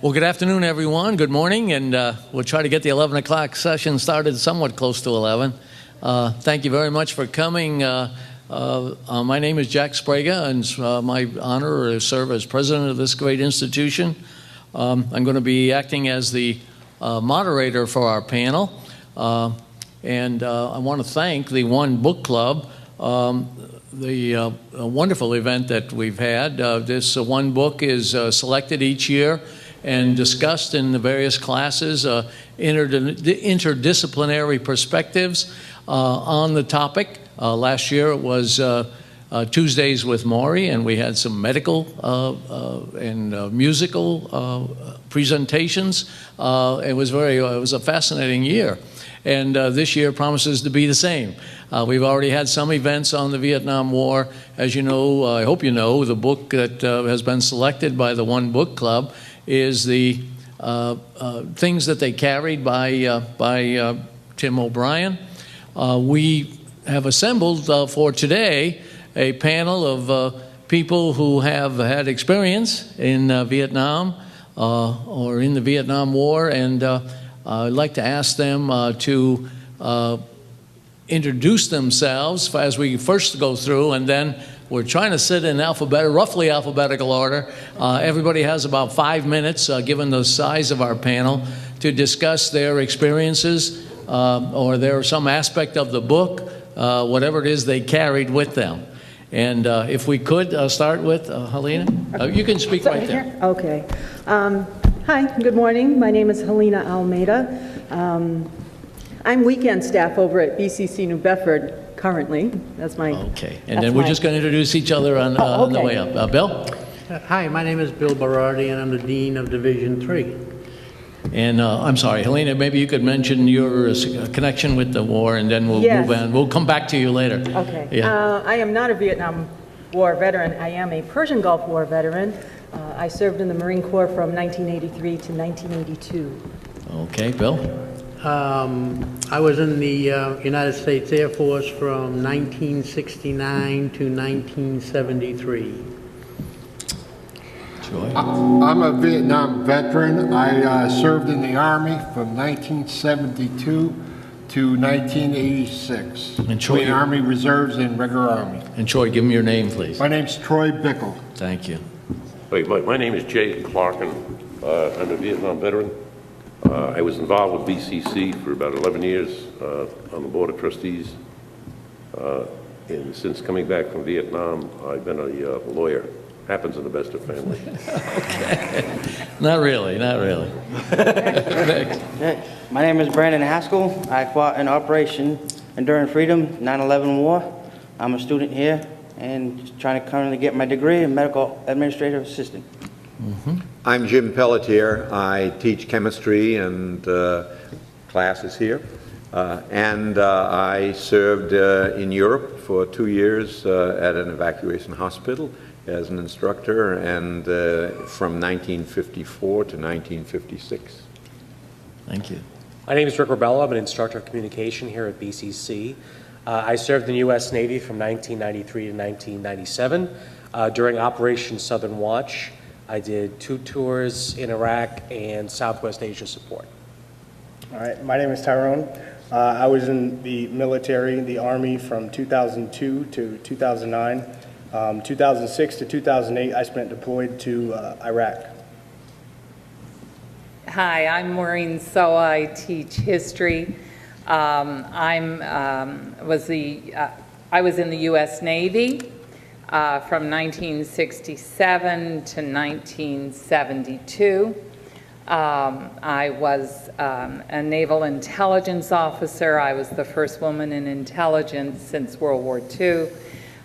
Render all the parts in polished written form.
Well, good afternoon, everyone. Good morning, and we'll try to get the 11 o'clock session started somewhat close to 11. Thank you very much for coming. My name is Jack Sprague, and it's my honor to serve as president of this great institution. I'm going to be acting as the moderator for our panel, and I want to thank the One Book Club, the wonderful event that we've had. This one book is selected each year and discussed in the various classes, interdisciplinary perspectives on the topic. Last year it was Tuesdays with Maury, and we had some medical and musical presentations. It was a fascinating year, and this year promises to be the same. We've already had some events on the Vietnam War. As you know, I hope you know, the book that has been selected by the One Book Club is the things that they carried by Tim O'Brien. We have assembled for today a panel of people who have had experience in Vietnam or in the Vietnam War, and I'd like to ask them to introduce themselves as we first go through, and then we're trying to sit in roughly alphabetical order. Everybody has about 5 minutes, given the size of our panel, to discuss their experiences or some aspect of the book, whatever it is they carried with them. And if we could start with Helena. You can speak right there. Okay. Hi, good morning. My name is Helena Almeida. I'm weekend staff over at BCC New Bedford currently. That's my... Okay. And then we're just going to introduce each other on the way up. Bill? Hi, my name is Bill Berardi, and I'm the Dean of Division 3. And I'm sorry, Helena, maybe you could mention your connection with the war, and then we'll move on. We'll come back to you later. Okay. Yeah. I am not a Vietnam War veteran. I am a Persian Gulf War veteran. I served in the Marine Corps from 1983 to 1982. Okay, Bill? I was in the United States Air Force from 1969 to 1973. I'm a Vietnam veteran. I served in the Army from 1972 to 1986. And Troy, between Army Reserves and regular Army. And Troy, give me your name, please. My name's Troy Bickle. Thank you. My name is Jay Clark, and I'm a Vietnam veteran. I was involved with BCC for about 11 years on the Board of Trustees. And since coming back from Vietnam, I've been a lawyer. Happens in the best of families. Okay. Not really. My name is Brandon Haskell. I fought in Operation Enduring Freedom, 9/11 War. I'm a student here and just trying to currently get my degree in medical administrative assistant. Mm-hmm. I'm Jim Pelletier. I teach chemistry and classes here. And I served in Europe for 2 years at an evacuation hospital as an instructor, and from 1954 to 1956. Thank you. My name is Rick Rebello. I'm an instructor of communication here at BCC. I served in the U.S. Navy from 1993 to 1997. During Operation Southern Watch, I did 2 tours in Iraq and Southwest Asia support. All right, my name is Tyrone. I was in the military, the Army, from 2002 to 2009. 2006 to 2008, I spent deployed to Iraq. Hi, I'm Maureen Soa. I teach history. I was in the U.S. Navy from 1967 to 1972. I was a naval intelligence officer. I was the first woman in intelligence since World War II.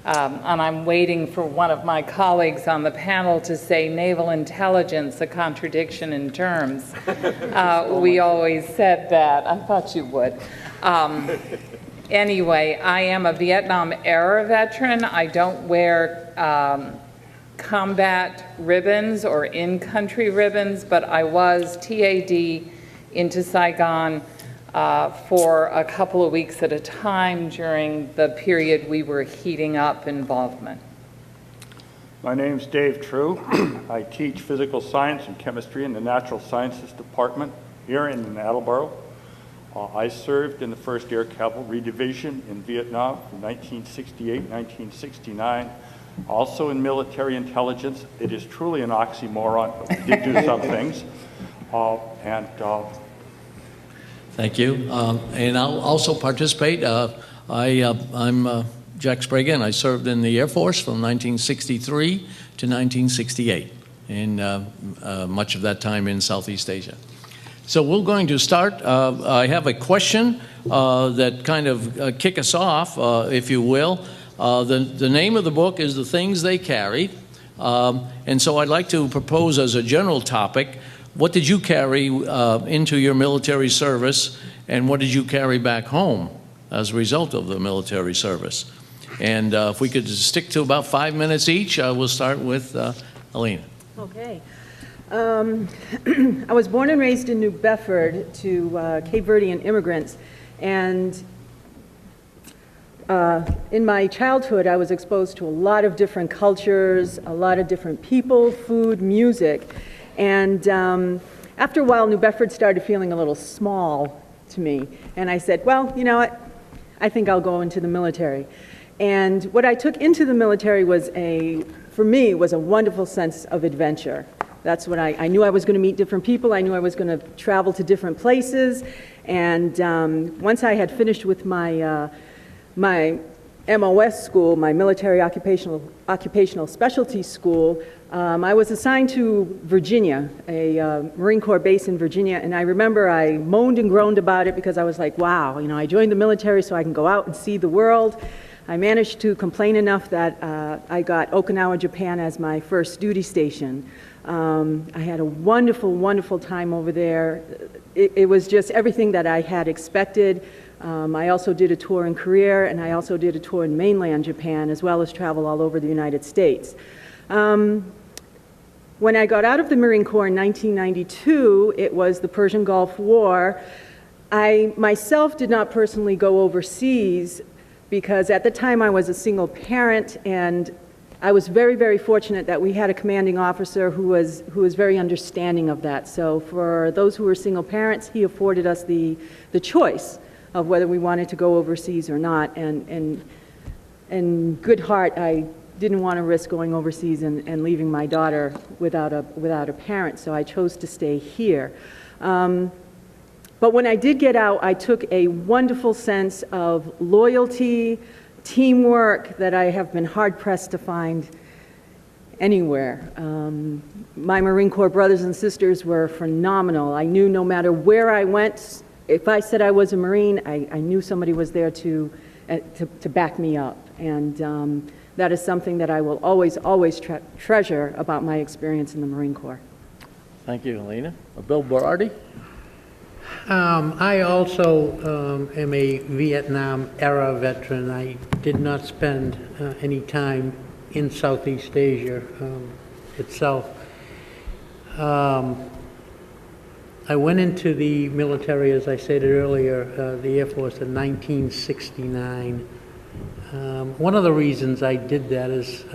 And I'm waiting for one of my colleagues on the panel to say naval intelligence, a contradiction in terms. We always said that. I thought you would. Anyway, I am a Vietnam era veteran. I don't wear combat ribbons or in-country ribbons, but I was TAD into Saigon for a couple of weeks at a time during the period we were heating up involvement. My name's Dave True. I teach physical science and chemistry in the Natural Sciences Department here in Attleboro. I served in the 1st Air Cavalry Division in Vietnam from 1968-1969. Also in military intelligence. It is truly an oxymoron, but we did do some things. Thank you. And I'll also participate. I'm Jack Sprague, and I served in the Air Force from 1963 to 1968, and much of that time in Southeast Asia. So we're going to start. I have a question that kind of kick us off, if you will. The name of the book is The Things They Carried, and so I'd like to propose as a general topic, what did you carry into your military service, and what did you carry back home as a result of the military service? And if we could stick to about 5 minutes each, we'll start with Alina. Okay. I was born and raised in New Bedford to Cape Verdean immigrants, and in my childhood I was exposed to a lot of different cultures, a lot of different people, food, music, and after a while New Bedford started feeling a little small to me, and I said, well, you know what, I think I'll go into the military. And what I took into the military was for me, was a wonderful sense of adventure. That's what I knew I was going to meet different people. I knew I was going to travel to different places. And once I had finished with my MOS school, my Military Occupational Specialty School, I was assigned to Virginia, a Marine Corps base in Virginia. And I remember I moaned and groaned about it because I was like, wow, you know, I joined the military so I can go out and see the world. I managed to complain enough that I got Okinawa, Japan as my first duty station. I had a wonderful, wonderful time over there. It was just everything that I had expected. I also did a tour in Korea, and I also did a tour in mainland Japan, as well as travel all over the United States. When I got out of the Marine Corps in 1992, it was the Persian Gulf War. I myself did not personally go overseas because at the time I was a single parent, and I was very, very fortunate that we had a commanding officer who was very understanding of that. So for those who were single parents, he afforded us the choice of whether we wanted to go overseas or not. And in good heart, I didn't want to risk going overseas and leaving my daughter without a parent, so I chose to stay here. But when I did get out, I took a wonderful sense of loyalty, teamwork that I have been hard-pressed to find anywhere. My Marine Corps brothers and sisters were phenomenal. I knew no matter where I went, if I said I was a Marine, I knew somebody was there to back me up. And that is something that I will always, always treasure about my experience in the Marine Corps. Thank you, Alina. Bill Berardi? I also am a Vietnam-era veteran. I did not spend any time in Southeast Asia itself. I went into the military, as I stated earlier, the Air Force in 1969. One of the reasons I did that is,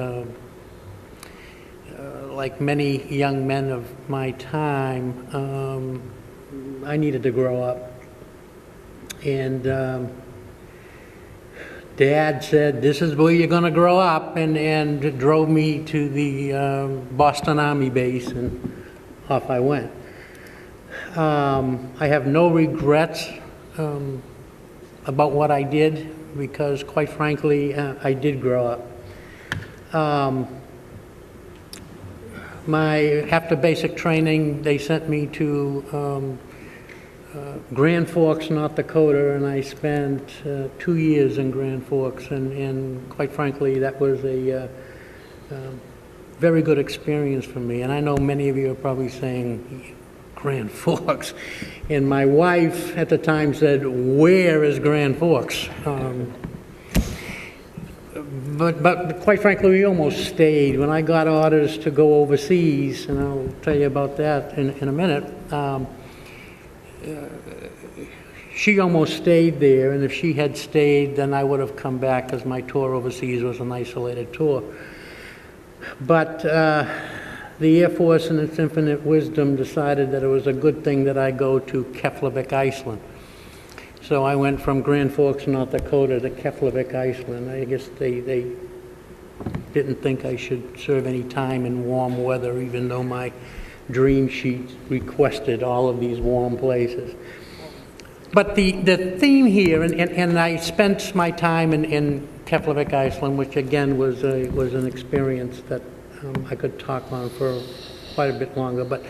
like many young men of my time, I needed to grow up. And Dad said, this is where you're going to grow up, and drove me to the Boston Army base, and off I went. I have no regrets about what I did, because quite frankly, I did grow up. After basic training, they sent me to Grand Forks, North Dakota, and I spent 2 years in Grand Forks, and quite frankly, that was a very good experience for me. And I know many of you are probably saying, Grand Forks, and my wife at the time said, where is Grand Forks? But quite frankly, we almost stayed. When I got orders to go overseas, and I'll tell you about that in a minute, she almost stayed there, and if she had stayed, then I would have come back, because my tour overseas was an isolated tour. But the Air Force, in its infinite wisdom, decided that it was a good thing that I go to Keflavik, Iceland. So I went from Grand Forks, North Dakota to Keflavik, Iceland. I guess they didn't think I should serve any time in warm weather, even though my dream sheet requested all of these warm places. But the theme here, and I spent my time in Keflavik, Iceland, which again was an experience that I could talk on for quite a bit longer. But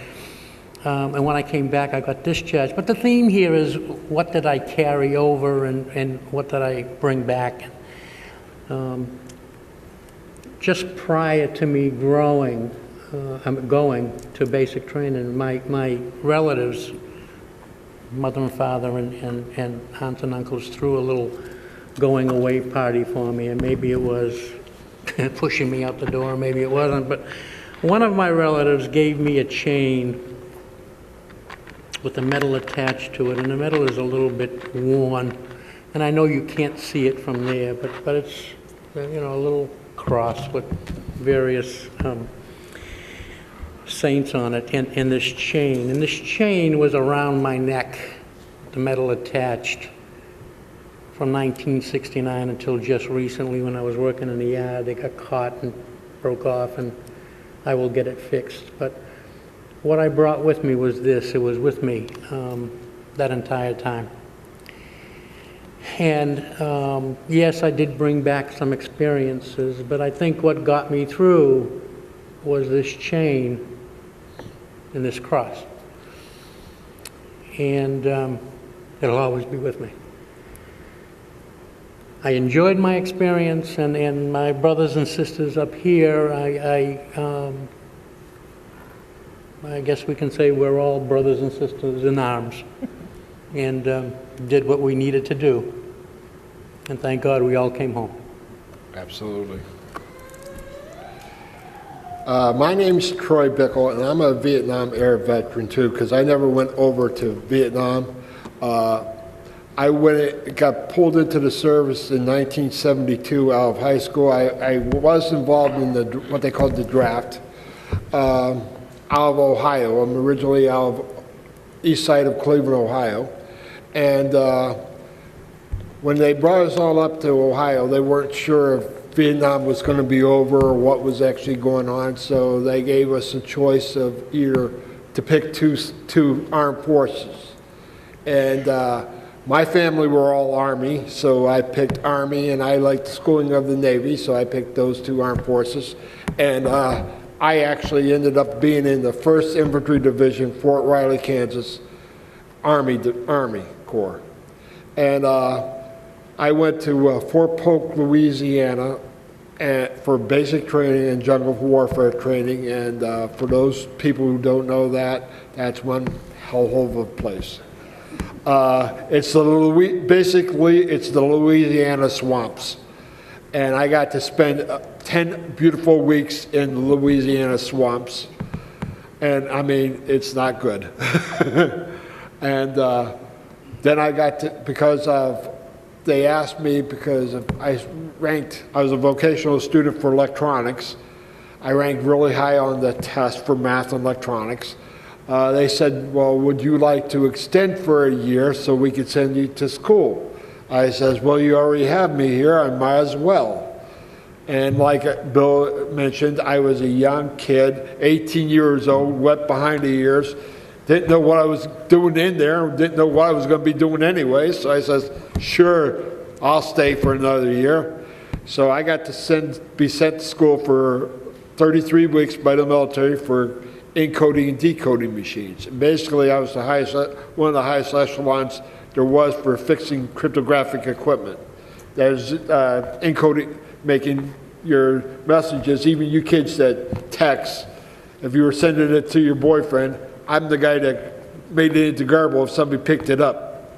and when I came back, I got discharged. But the theme here is, what did I carry over, and what did I bring back? Just prior to me going to basic training, my relatives, mother and father and aunts and uncles, threw a little going away party for me, and maybe it was pushing me out the door, maybe it wasn't, but one of my relatives gave me a chain with a metal attached to it, and the metal is a little bit worn, and I know you can't see it from there, but it's, you know, a little cross with various saints on it, and this chain was around my neck, the metal attached, from 1969 until just recently when I was working in the yard. They got caught and broke off, and I will get it fixed. But what I brought with me was this. It was with me that entire time. And yes, I did bring back some experiences, but I think what got me through was this chain and this cross. And it'll always be with me. I enjoyed my experience, and my brothers and sisters up here, I guess we can say we're all brothers and sisters in arms, and did what we needed to do. And thank God we all came home. Absolutely. My name's Troy Bickle, and I'm a Vietnam Air veteran too, because I never went over to Vietnam. I got pulled into the service in 1972 out of high school. I was involved in what they called the draft out of Ohio. I'm originally out of east side of Cleveland, Ohio. And when they brought us all up to Ohio, they weren't sure if Vietnam was going to be over or what was actually going on, so they gave us a choice of either to pick two armed forces. And my family were all Army, so I picked Army, and I liked the schooling of the Navy, so I picked those two armed forces. And I actually ended up being in the 1st Infantry Division, Fort Riley, Kansas, Army Corps. And I went to Fort Polk, Louisiana, for basic training and jungle warfare training. And for those people who don't know that, that's one hell of a place. It's basically the Louisiana swamps. And I got to spend 10 beautiful weeks in the Louisiana swamps. And I mean, it's not good. And then I got to, they asked me, because I was a vocational student for electronics. I ranked really high on the test for math and electronics. They said, well, would you like to extend for a year so we could send you to school? I says, well, you already have me here, I might as well. And like Bill mentioned, I was a young kid, 18 years old, wet behind the ears, didn't know what I was doing in there, didn't know what I was going to be doing anyway, so I says, sure, I'll stay for another year. So I got to be sent to school for 33 weeks by the military for encoding and decoding machines. And basically, I was one of the highest echelons there was for fixing cryptographic equipment. That is encoding, making your messages, even you kids that text, if you were sending it to your boyfriend, I'm the guy that made it into garble if somebody picked it up.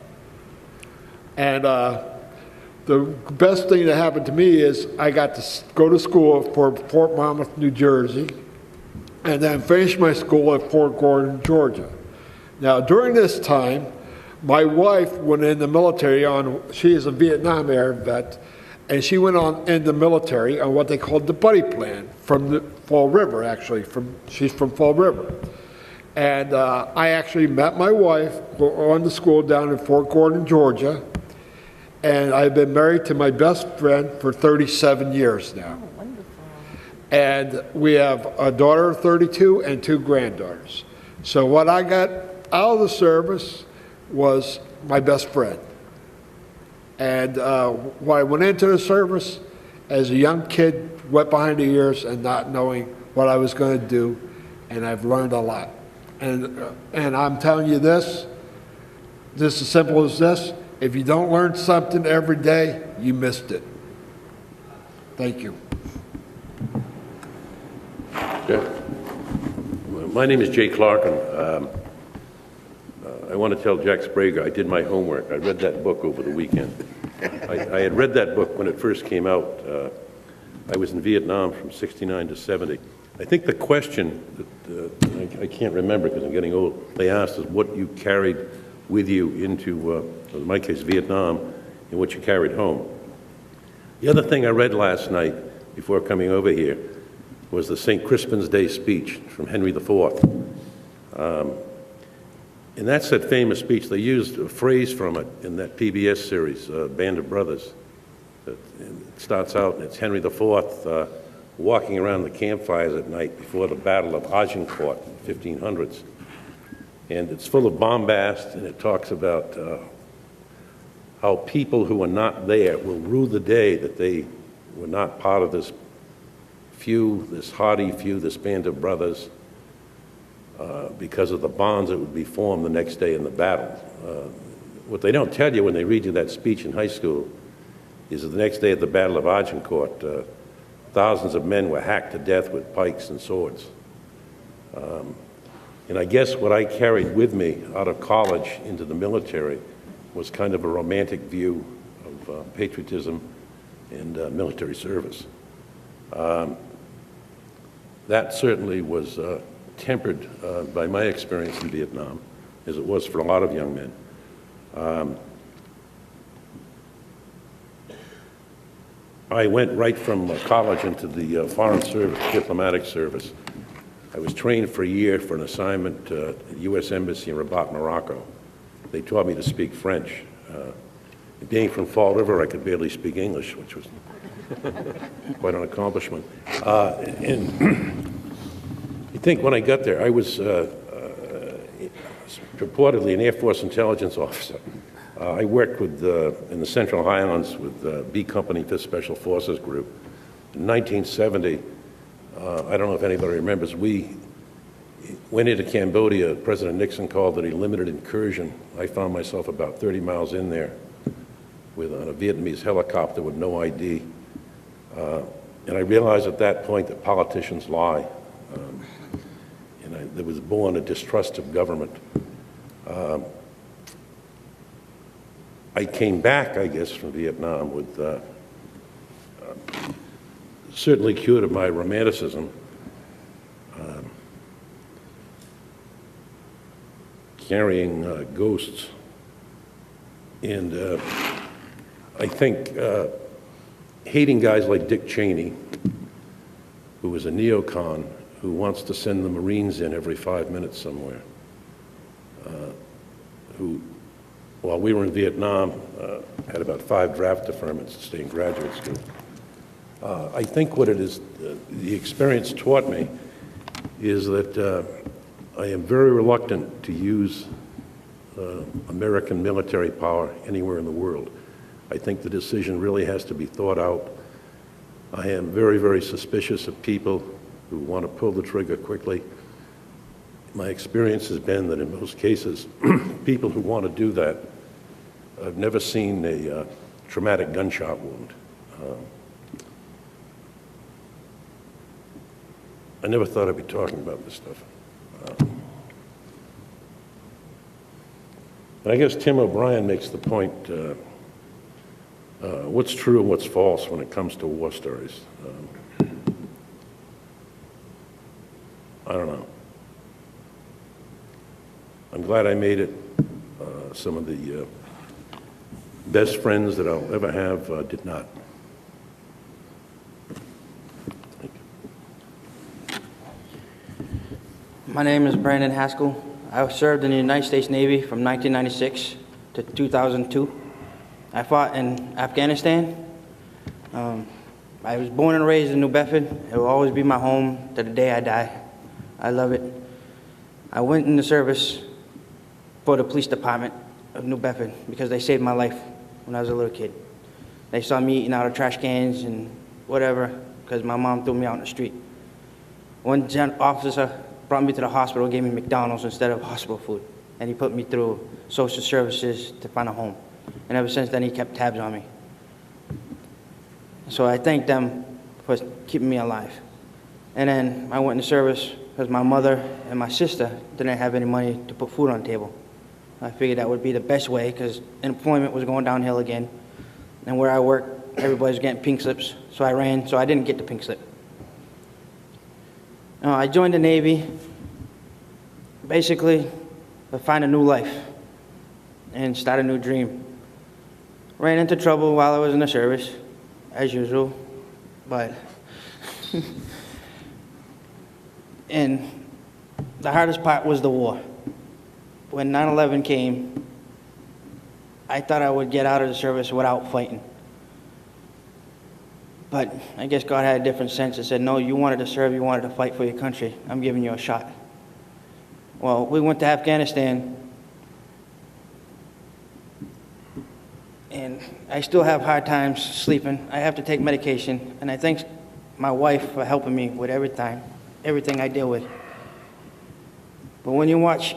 And the best thing that happened to me is I got to go to school for Fort Monmouth, New Jersey, and then finish my school at Fort Gordon, Georgia. Now, during this time, my wife went in the military she is a Vietnam Air vet, And she went on in the military on what they called the buddy plan from the Fall River, actually. She's from Fall River. And I actually met my wife going to school down in Fort Gordon, Georgia. And I've been married to my best friend for 37 years now. Oh, wonderful. And we have a daughter of 32 and 2 granddaughters. So what I got out of the service was my best friend. And when I went into the service, as a young kid, wet behind the ears and not knowing what I was going to do, and I've learned a lot. And I'm telling you this as simple as this, if you don't learn something every day, you missed it. Thank you. My name is Jay Clarkin. I want to tell Jack Sprague I did my homework. I read that book over the weekend. I had read that book when it first came out. I was in Vietnam from 69 to 70. I think the question that I can't remember because I'm getting old, they asked is what you carried with you into, in my case, Vietnam, and what you carried home. The other thing I read last night before coming over here was the St. Crispin's Day speech from Henry IV. And that's that famous speech. They used a phrase from it in that PBS series, Band of Brothers. It starts out, and it's Henry IV walking around the campfires at night before the Battle of Agincourt in the 1500s. And it's full of bombast, and it talks about how people who are not there will rue the day that they were not part of this few, this hardy few, this band of brothers, because of the bonds that would be formed the next day in the battle. What they don't tell you when they read you that speech in high school is that the next day at the Battle of Agincourt, thousands of men were hacked to death with pikes and swords. And I guess what I carried with me out of college into the military was kind of a romantic view of patriotism and military service. That certainly was tempered by my experience in Vietnam, as it was for a lot of young men. I went right from college into the Foreign Service, diplomatic service. I was trained for a year for an assignment at the U.S. Embassy in Rabat, Morocco. They taught me to speak French. Being from Fall River, I could barely speak English, which was quite an accomplishment. And I think when I got there, I was purportedly an Air Force intelligence officer. I worked with, in the Central Highlands with B Company 5th Special Forces Group. In 1970, I don't know if anybody remembers, we went into Cambodia. President Nixon called it a limited incursion. I found myself about 30 miles in there on a Vietnamese helicopter with no ID. And I realized at that point that politicians lie. And there was born a distrust of government. I came back, I guess, from Vietnam with certainly cured of my romanticism. Carrying ghosts. And I think hating guys like Dick Cheney, who was a neocon, who wants to send the Marines in every 5 minutes somewhere, who, while we were in Vietnam, had about 5 draft deferments to stay in graduate school. I think what it is, the experience taught me is that I am very reluctant to use American military power anywhere in the world. I think the decision really has to be thought out. I am very, very suspicious of people who want to pull the trigger quickly. My experience has been that in most cases, people who want to do that, I've never seen a traumatic gunshot wound. I never thought I'd be talking about this stuff. And I guess Tim O'Brien makes the point, what's true and what's false when it comes to war stories. I don't know. I'm glad I made it. Some of the best friends that I'll ever have did not. My name is Brandon Haskell. I served in the United States Navy from 1996 to 2002. I fought in Afghanistan. I was born and raised in New Bedford. It will always be my home to the day I die. I love it. I went in the service for the police department of New Bedford because they saved my life when I was a little kid. They saw me eating out of trash cans and whatever because my mom threw me out in the street. One officer brought me to the hospital, gave me McDonald's instead of hospital food, and he put me through social services to find a home. And ever since then, he kept tabs on me. So I thank them for keeping me alive. And then I went into service because my mother and my sister didn't have any money to put food on the table. I figured that would be the best way because employment was going downhill again. And where I worked, everybody was getting pink slips. So I ran, so I didn't get the pink slip. I joined the Navy basically to find a new life and start a new dream. Ran into trouble while I was in the service, as usual, but and the hardest part was the war. When 9/11 came, I thought I would get out of the service without fighting. But I guess God had a different sense and said, no, you wanted to serve, you wanted to fight for your country. I'm giving you a shot. Well, we went to Afghanistan, and I still have hard times sleeping. I have to take medication, and I thank my wife for helping me with everything I deal with. But when you watch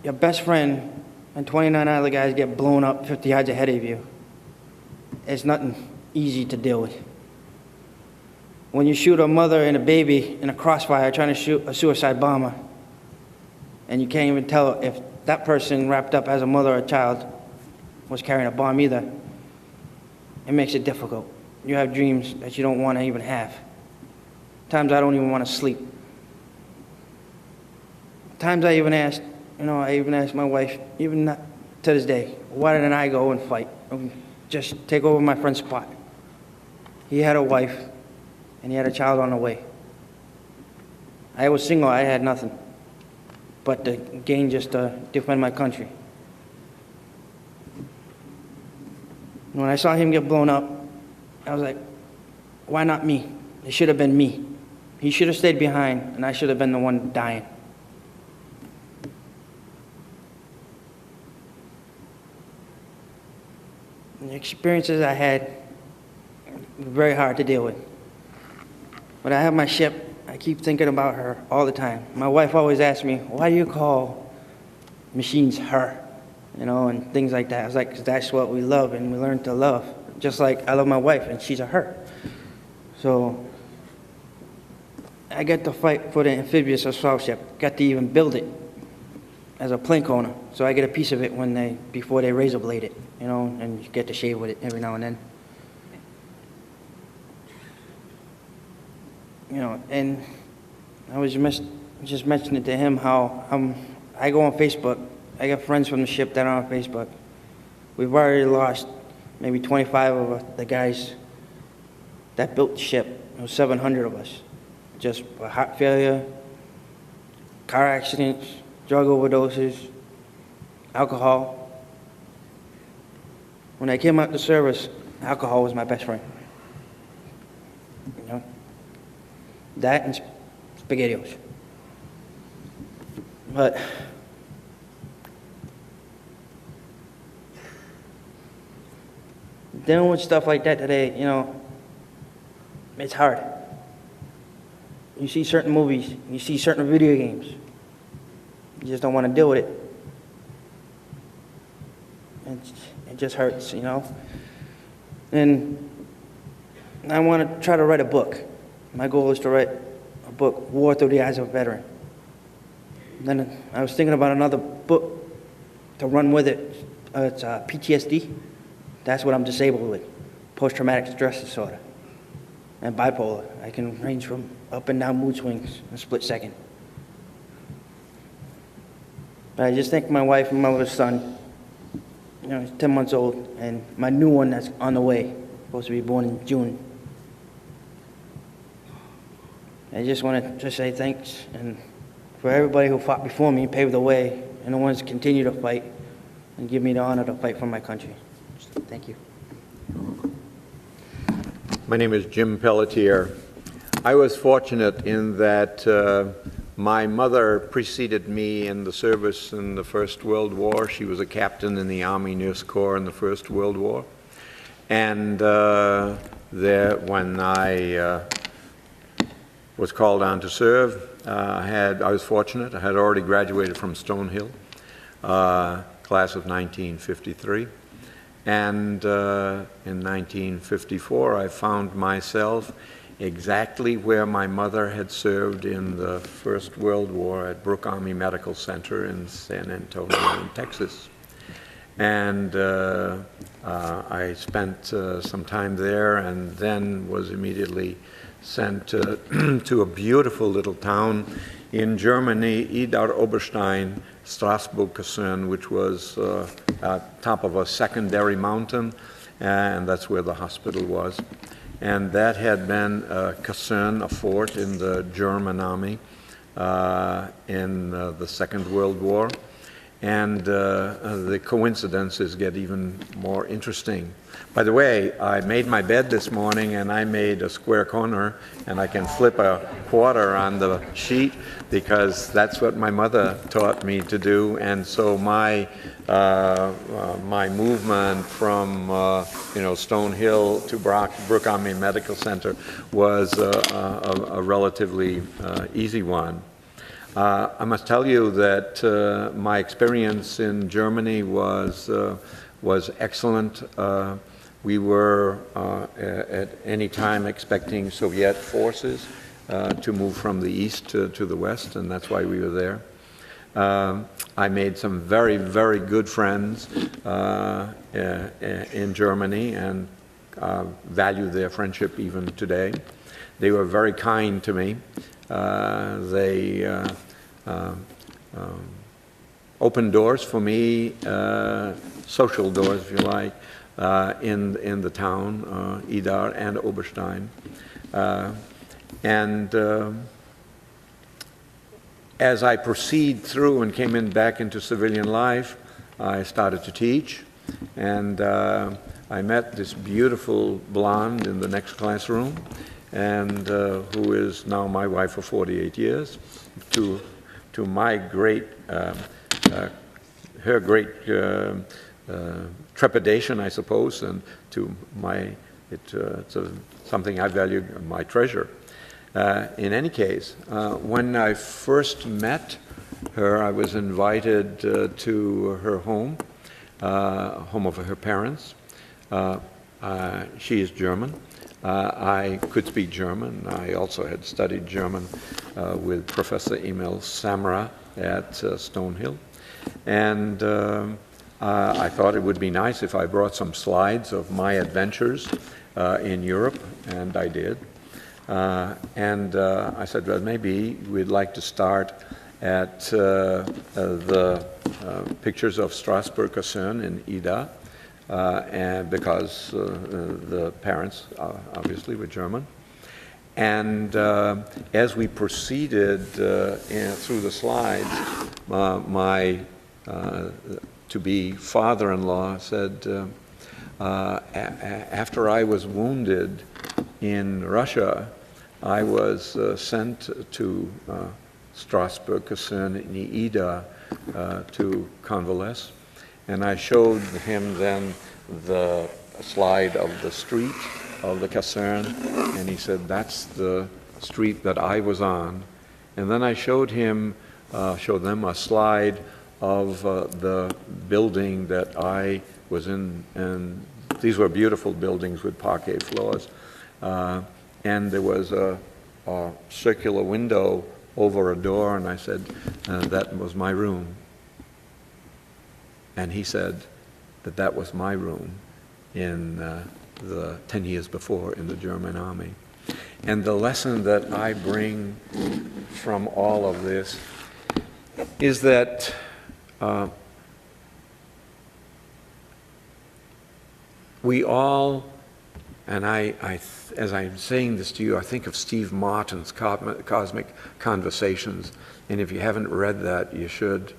your best friend and 29 other guys get blown up 50 yards ahead of you, it's nothing easy to deal with. When you shoot a mother and a baby in a crossfire trying to shoot a suicide bomber, and you can't even tell if that person wrapped up as a mother or a child was carrying a bomb either, it makes it difficult. You have dreams that you don't want to even have. Times I don't even want to sleep. Times I even asked my wife, even not to this day, why didn't I go and fight? Just take over my friend's spot. He had a wife, and he had a child on the way. I was single, I had nothing but to gain just to defend my country. When I saw him get blown up, I was like, why not me? It should have been me. He should have stayed behind, and I should have been the one dying. And the experiences I had were very hard to deal with. When I have my ship, I keep thinking about her all the time. My wife always asks me, why do you call machines her? And things like that. I was like, 'cause that's what we love and we learn to love. Just like I love my wife and she's a her. So I get to fight for the amphibious assault ship. Got to even build it as a plank owner. So I get a piece of it before they razor blade it, and you get to shave with it every now and then. And I was just mentioning to him how I go on Facebook. I got friends from the ship that are on Facebook. We've already lost maybe 25 of the guys that built the ship. It was 700 of us. Just for heart failure, car accidents, drug overdoses, alcohol. When I came out to service, alcohol was my best friend. That and SpaghettiOs. But dealing with stuff like that today, it's hard. You see certain movies, you see certain video games. You just don't want to deal with it. It just hurts, And I want to try to write a book. My goal is to write a book, War Through the Eyes of a Veteran. Then I was thinking about another book to run with it. It's PTSD. That's what I'm disabled with, post-traumatic stress disorder, and bipolar. I can range from up and down mood swings in a split second. But I just think my wife and my little son, he's 10 months old, and my new one that's on the way, supposed to be born in June. I just want to say thanks and for everybody who fought before me, paved the way, and the ones that continue to fight, and give me the honor to fight for my country. Thank you. My name is Jim Pelletier. I was fortunate in that my mother preceded me in the service in the First World War. She was a captain in the Army Nurse Corps in the First World War. And when I was called on to serve, I was fortunate. I had already graduated from Stonehill, class of 1953. And in 1954, I found myself exactly where my mother had served in the First World War at Brooke Army Medical Center in San Antonio, in Texas. And I spent some time there and then was immediately sent to a beautiful little town in Germany, Idar Oberstein, Straßburg-Kaserne, which was top of a secondary mountain, and that's where the hospital was. And that had been a kaserne, a fort in the German army in the Second World War. And the coincidences get even more interesting. By the way, I made my bed this morning and I made a square corner, and I can flip a quarter on the sheet because that's what my mother taught me to do. And so my movement from Stonehill to Brooke Army Medical Center was a relatively easy one. I must tell you that my experience in Germany was excellent. We were at any time expecting Soviet forces to move from the east to the west, and that's why we were there. I made some very, very good friends in Germany and value their friendship even today. They were very kind to me. They opened doors for me, social doors, if you like, in the town, Idar and Oberstein. As I proceed through and came back into civilian life, I started to teach, and I met this beautiful blonde in the next classroom, and who is now my wife for 48 years. To my great, her great trepidation, I suppose, and to my, it's something I value, my treasure. In any case, when I first met her, I was invited to her home, home of her parents. She is German. I could speak German. I also had studied German with Professor Emil Samra at Stonehill. And I thought it would be nice if I brought some slides of my adventures in Europe, and I did. I said, well, maybe we'd like to start at the pictures of Straßburg-Kaserne in Ida, and because the parents obviously were German. And as we proceeded through the slides, my to-be father-in-law said, after I was wounded in Russia, I was sent to Straßburg-Kaserne in Ida to convalesce. And I showed him then the slide of the street of the Kaserne, and he said, that's the street that I was on. And then I showed them a slide of the building that I was in, and these were beautiful buildings with parquet floors. And there was a circular window over a door, and I said, that was my room. And he said that that was my room in the 10 years before in the German army. And the lesson that I bring from all of this is that we all And as I'm saying this to you, I think of Steve Martin's Cosmic Conversations. And if you haven't read that, you should.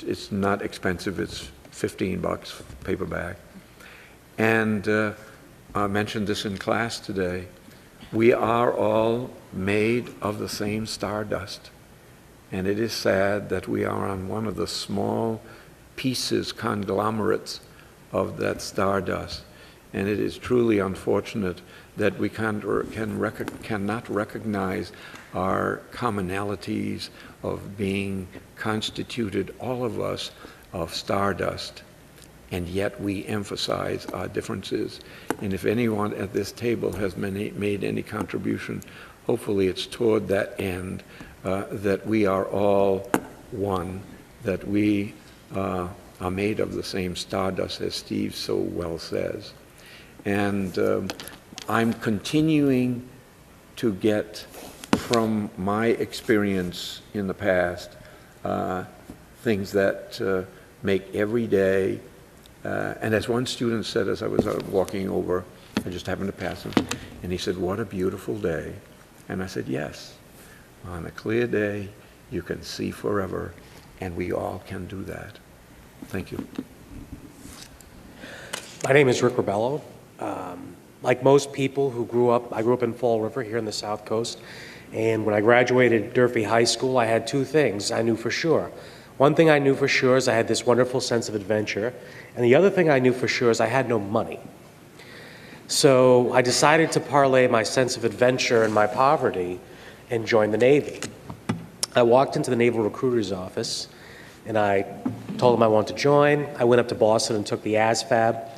It's not expensive. It's $15 paperback. And I mentioned this in class today. We are all made of the same stardust. And it is sad that we are on one of the small pieces, conglomerates of that stardust. And it is truly unfortunate that we cannot recognize our commonalities of being constituted, all of us, of stardust. And yet we emphasize our differences. And if anyone at this table has made any contribution, hopefully it's toward that end, that we are all one, that we are made of the same stardust, as Steve so well says. And I'm continuing to get from my experience in the past things that make every day, and as one student said as I was walking over, I just happened to pass him, and he said, "What a beautiful day." And I said, yes, on a clear day, you can see forever, and we all can do that. Thank you. My name is Rick Ribello. Like most people who I grew up in Fall River here on the South Coast, and when I graduated Durfee High School, I had two things I knew for sure. One thing I knew for sure is I had this wonderful sense of adventure, and the other thing I knew for sure is I had no money. So I decided to parlay my sense of adventure and my poverty and join the Navy. I walked into the Naval Recruiter's office, and I told them I wanted to join. I went up to Boston and took the ASVAB.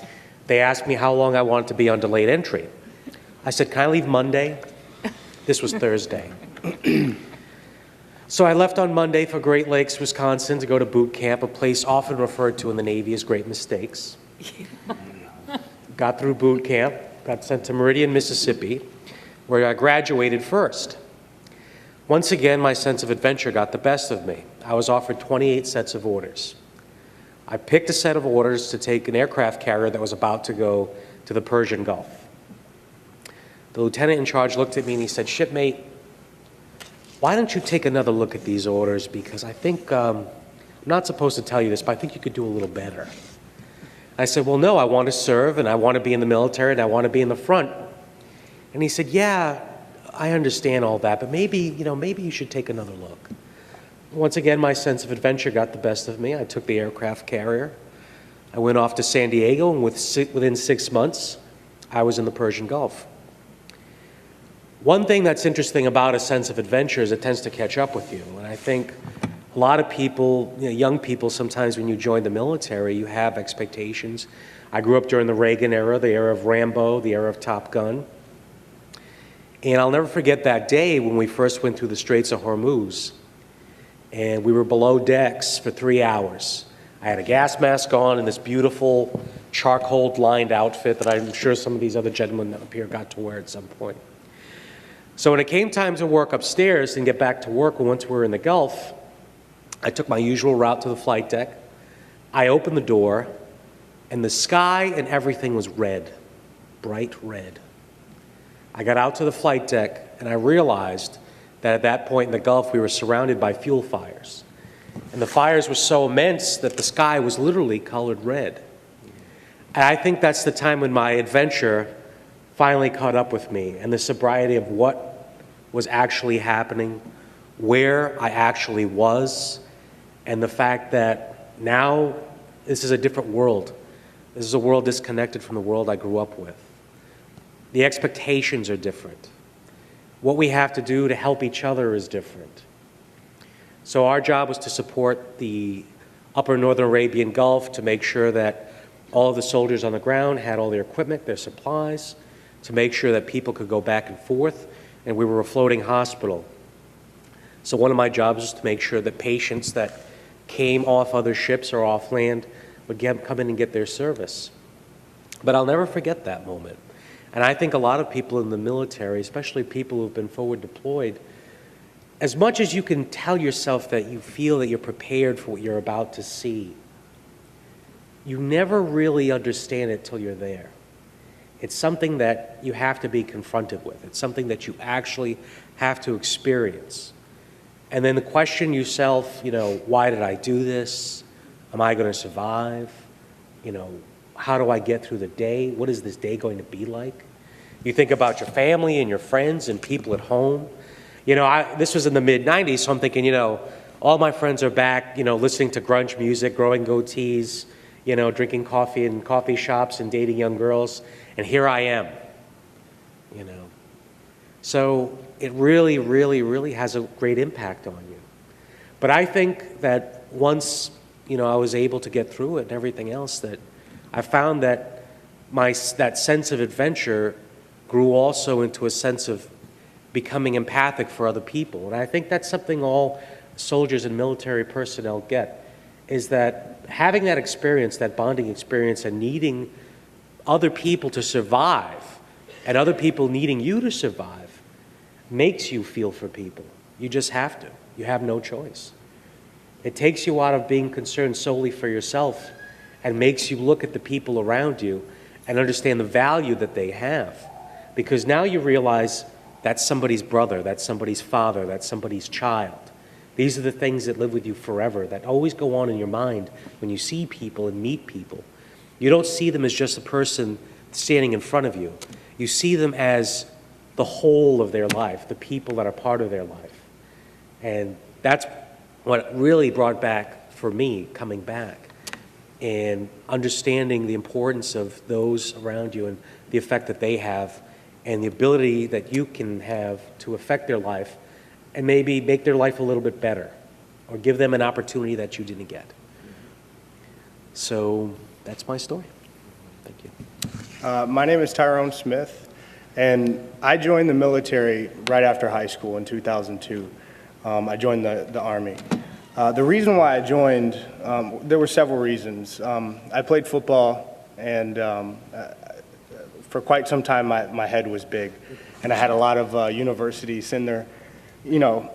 They asked me how long I wanted to be on delayed entry. I said, "Can I leave Monday?" This was Thursday. So I left on Monday for Great Lakes, Wisconsin to go to boot camp, a place often referred to in the Navy as Great Mistakes. Got through boot camp, got sent to Meridian, Mississippi, where I graduated first. Once again, my sense of adventure got the best of me. I was offered 28 sets of orders. I picked a set of orders to take an aircraft carrier that was about to go to the Persian Gulf. The lieutenant in charge looked at me and he said, "Shipmate, why don't you take another look at these orders, because I think, I'm not supposed to tell you this, but I think you could do a little better." I said, "Well, no, I want to serve and I want to be in the military and I want to be in the front." And he said, "Yeah, I understand all that, but maybe you should take another look." Once again, my sense of adventure got the best of me. I took the aircraft carrier. I went off to San Diego, and within 6 months, I was in the Persian Gulf. One thing that's interesting about a sense of adventure is it tends to catch up with you. And I think a lot of people, young people, sometimes when you join the military, you have expectations. I grew up during the Reagan era, the era of Rambo, the era of Top Gun. And I'll never forget that day when we first went through the Straits of Hormuz. And we were below decks for 3 hours. I had a gas mask on and this beautiful charcoal-lined outfit that I'm sure some of these other gentlemen up here got to wear at some point. So when it came time to work upstairs and get back to work, once we were in the Gulf, I took my usual route to the flight deck. I opened the door, and the sky and everything was red, bright red. I got out to the flight deck, and I realized that at that point in the Gulf, we were surrounded by fuel fires. And the fires were so immense that the sky was literally colored red. And I think that's the time when my adventure finally caught up with me, and the sobriety of what was actually happening, where I actually was, and the fact that now this is a different world. This is a world disconnected from the world I grew up with. The expectations are different. What we have to do to help each other is different. So our job was to support the upper Northern Arabian Gulf, to make sure that all of the soldiers on the ground had all their equipment, their supplies, to make sure that people could go back and forth, and we were a floating hospital. So one of my jobs was to make sure that patients that came off other ships or off land would come in and get their service. But I'll never forget that moment. And I think a lot of people in the military, especially people who've been forward deployed, as much as you can tell yourself that you feel that you're prepared for what you're about to see, you never really understand it till you're there. It's something that you have to be confronted with. It's something that you actually have to experience. And then the question yourself, why did I do this? Am I going to survive? How do I get through the day? What is this day going to be like? You think about your family and your friends and people at home. This was in the mid-'90s, so I'm thinking, all my friends are back, listening to grunge music, growing goatees, drinking coffee in coffee shops and dating young girls, and here I am, So it really, really, really has a great impact on you. But I think that once, I was able to get through it and everything else, that I found that that sense of adventure grew also into a sense of becoming empathic for other people. And I think that's something all soldiers and military personnel get, is that having that experience, that bonding experience, and needing other people to survive, and other people needing you to survive, makes you feel for people. You just have to. You have no choice. It takes you out of being concerned solely for yourself and makes you look at the people around you and understand the value that they have. Because now you realize that's somebody's brother, that's somebody's father, that's somebody's child. These are the things that live with you forever, that always go on in your mind when you see people and meet people. You don't see them as just a person standing in front of you. You see them as the whole of their life, the people that are part of their life. And that's what really brought back, for me, coming back, and understanding the importance of those around you and the effect that they have, and the ability that you can have to affect their life and maybe make their life a little bit better, or give them an opportunity that you didn't get. So that's my story. Thank you. My name is Tyrone Smith, and I joined the military right after high school in 2002. I joined the Army. The reason why I joined, there were several reasons. I played football, and for quite some time my head was big, and I had a lot of universities send their,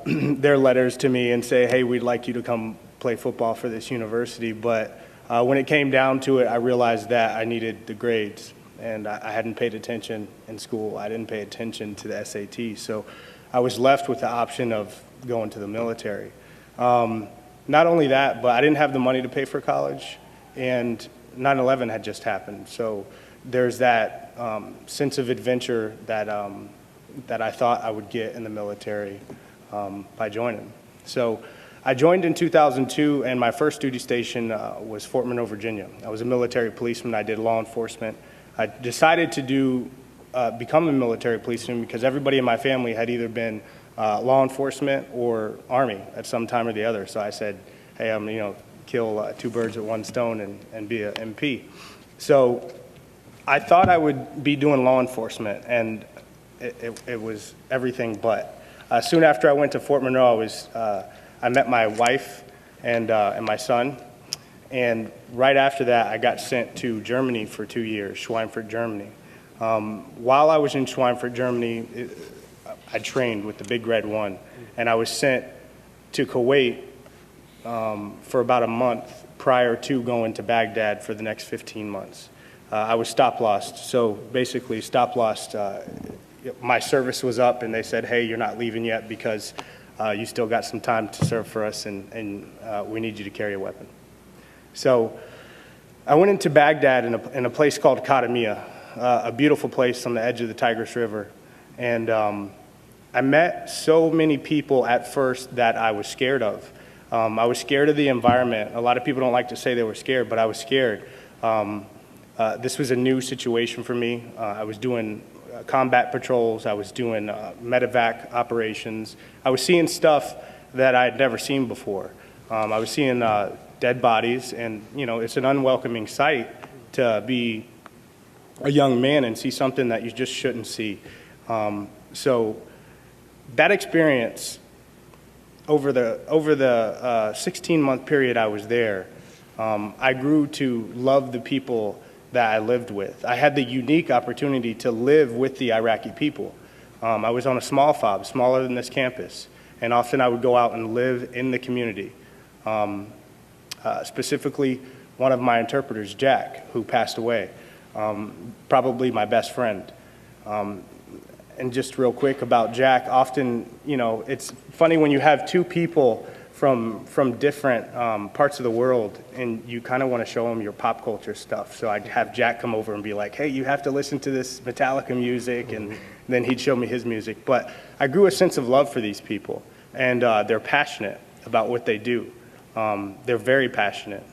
their letters to me and say, hey, we'd like you to come play football for this university. But when it came down to it, I realized that I needed the grades, and I hadn't paid attention in school. I didn't pay attention to the SAT, so I was left with the option of going to the military. Not only that, but I didn't have the money to pay for college, and 9/11 had just happened. So there's that sense of adventure that I thought I would get in the military by joining. So I joined in 2002, and my first duty station was Fort Monroe, Virginia. I was a military policeman. I did law enforcement. I decided to become a military policeman because everybody in my family had either been law enforcement or Army at some time or the other. So I said, hey, I'm kill two birds with one stone and be a MP. So I thought I would be doing law enforcement, and it was everything but. Soon after I went to Fort Monroe, I met my wife and my son, and right after that I got sent to Germany for 2 years, Schweinfurt, Germany. While I was in Schweinfurt, Germany, I trained with the Big Red One, and I was sent to Kuwait for about a month prior to going to Baghdad for the next 15 months. I was stop-lossed, so basically stop-lossed, my service was up and they said, hey, you're not leaving yet because you still got some time to serve for us, and we need you to carry a weapon. So I went into Baghdad in a place called Kadamia, a beautiful place on the edge of the Tigris River, and I met so many people at first that I was scared of. I was scared of the environment. A lot of people don't like to say they were scared, but I was scared. This was a new situation for me. I was doing combat patrols. I was doing medevac operations. I was seeing stuff that I had never seen before. I was seeing dead bodies, and it's an unwelcoming sight to be a young man and see something that you just shouldn't see. So that experience over the 16-month period I was there, I grew to love the people that I lived with. I had the unique opportunity to live with the Iraqi people. I was on a small fob, smaller than this campus, and often I would go out and live in the community. Specifically, one of my interpreters, Jack, who passed away, probably my best friend. And just real quick about Jack, often, you know, it's funny when you have two people from different parts of the world, and you kind of want to show them your pop culture stuff. So I'd have Jack come over and be like, hey, you have to listen to this Metallica music, and then he'd show me his music. But I grew a sense of love for these people, and they're passionate about what they do. They're very passionate.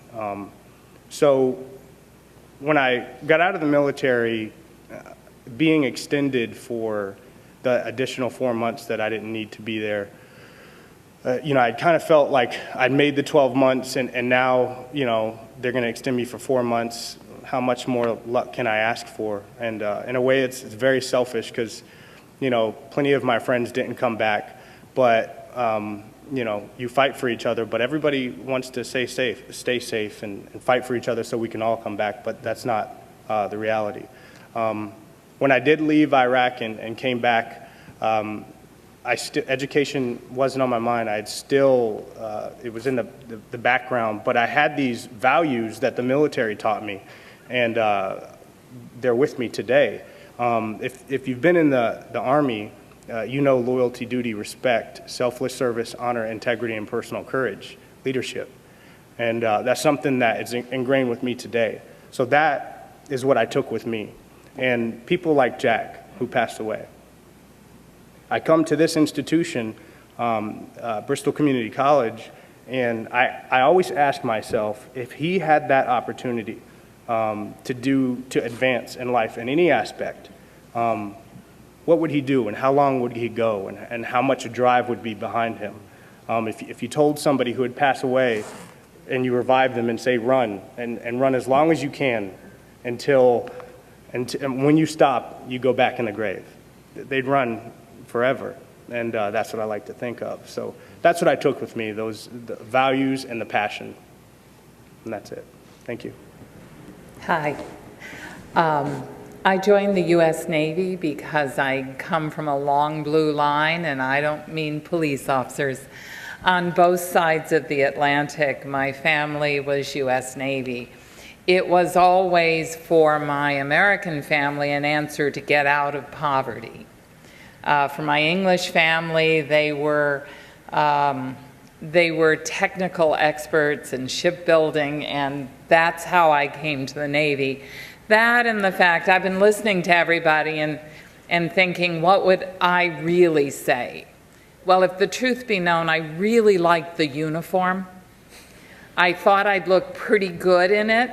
So when I got out of the military, being extended for the additional 4 months that I didn't need to be there, you know, I kind of felt like I'd made the 12 months and now, you know, they're going to extend me for 4 months. How much more luck can I ask for? And in a way, it's very selfish because, you know, plenty of my friends didn't come back. But, you know, you fight for each other, but everybody wants to stay safe and fight for each other so we can all come back. But that's not the reality. When I did leave Iraq and came back, education wasn't on my mind. I had still, it was in the background, but I had these values that the military taught me, and they're with me today. If you've been in the Army, you know loyalty, duty, respect, selfless service, honor, integrity, and personal courage, leadership. And that's something that is ingrained with me today. So that is what I took with me. And people like Jack, who passed away. I come to this institution, Bristol Community College, and I always ask myself, if he had that opportunity to advance in life in any aspect, what would he do and how long would he go and how much drive would be behind him? If you told somebody who had passed away and you revive them and say run, and run as long as you can until when you stop, you go back in the grave. They'd run forever, and that's what I like to think of. So that's what I took with me, the values and the passion, and that's it. Thank you. Hi. I joined the U.S. Navy because I come from a long blue line, and I don't mean police officers. On both sides of the Atlantic, my family was U.S. Navy. It was always, for my American family, an answer to get out of poverty. For my English family, they were technical experts in shipbuilding, and that's how I came to the Navy. That and the fact I've been listening to everybody and thinking, what would I really say? Well, if the truth be known, I really liked the uniform. I thought I'd look pretty good in it.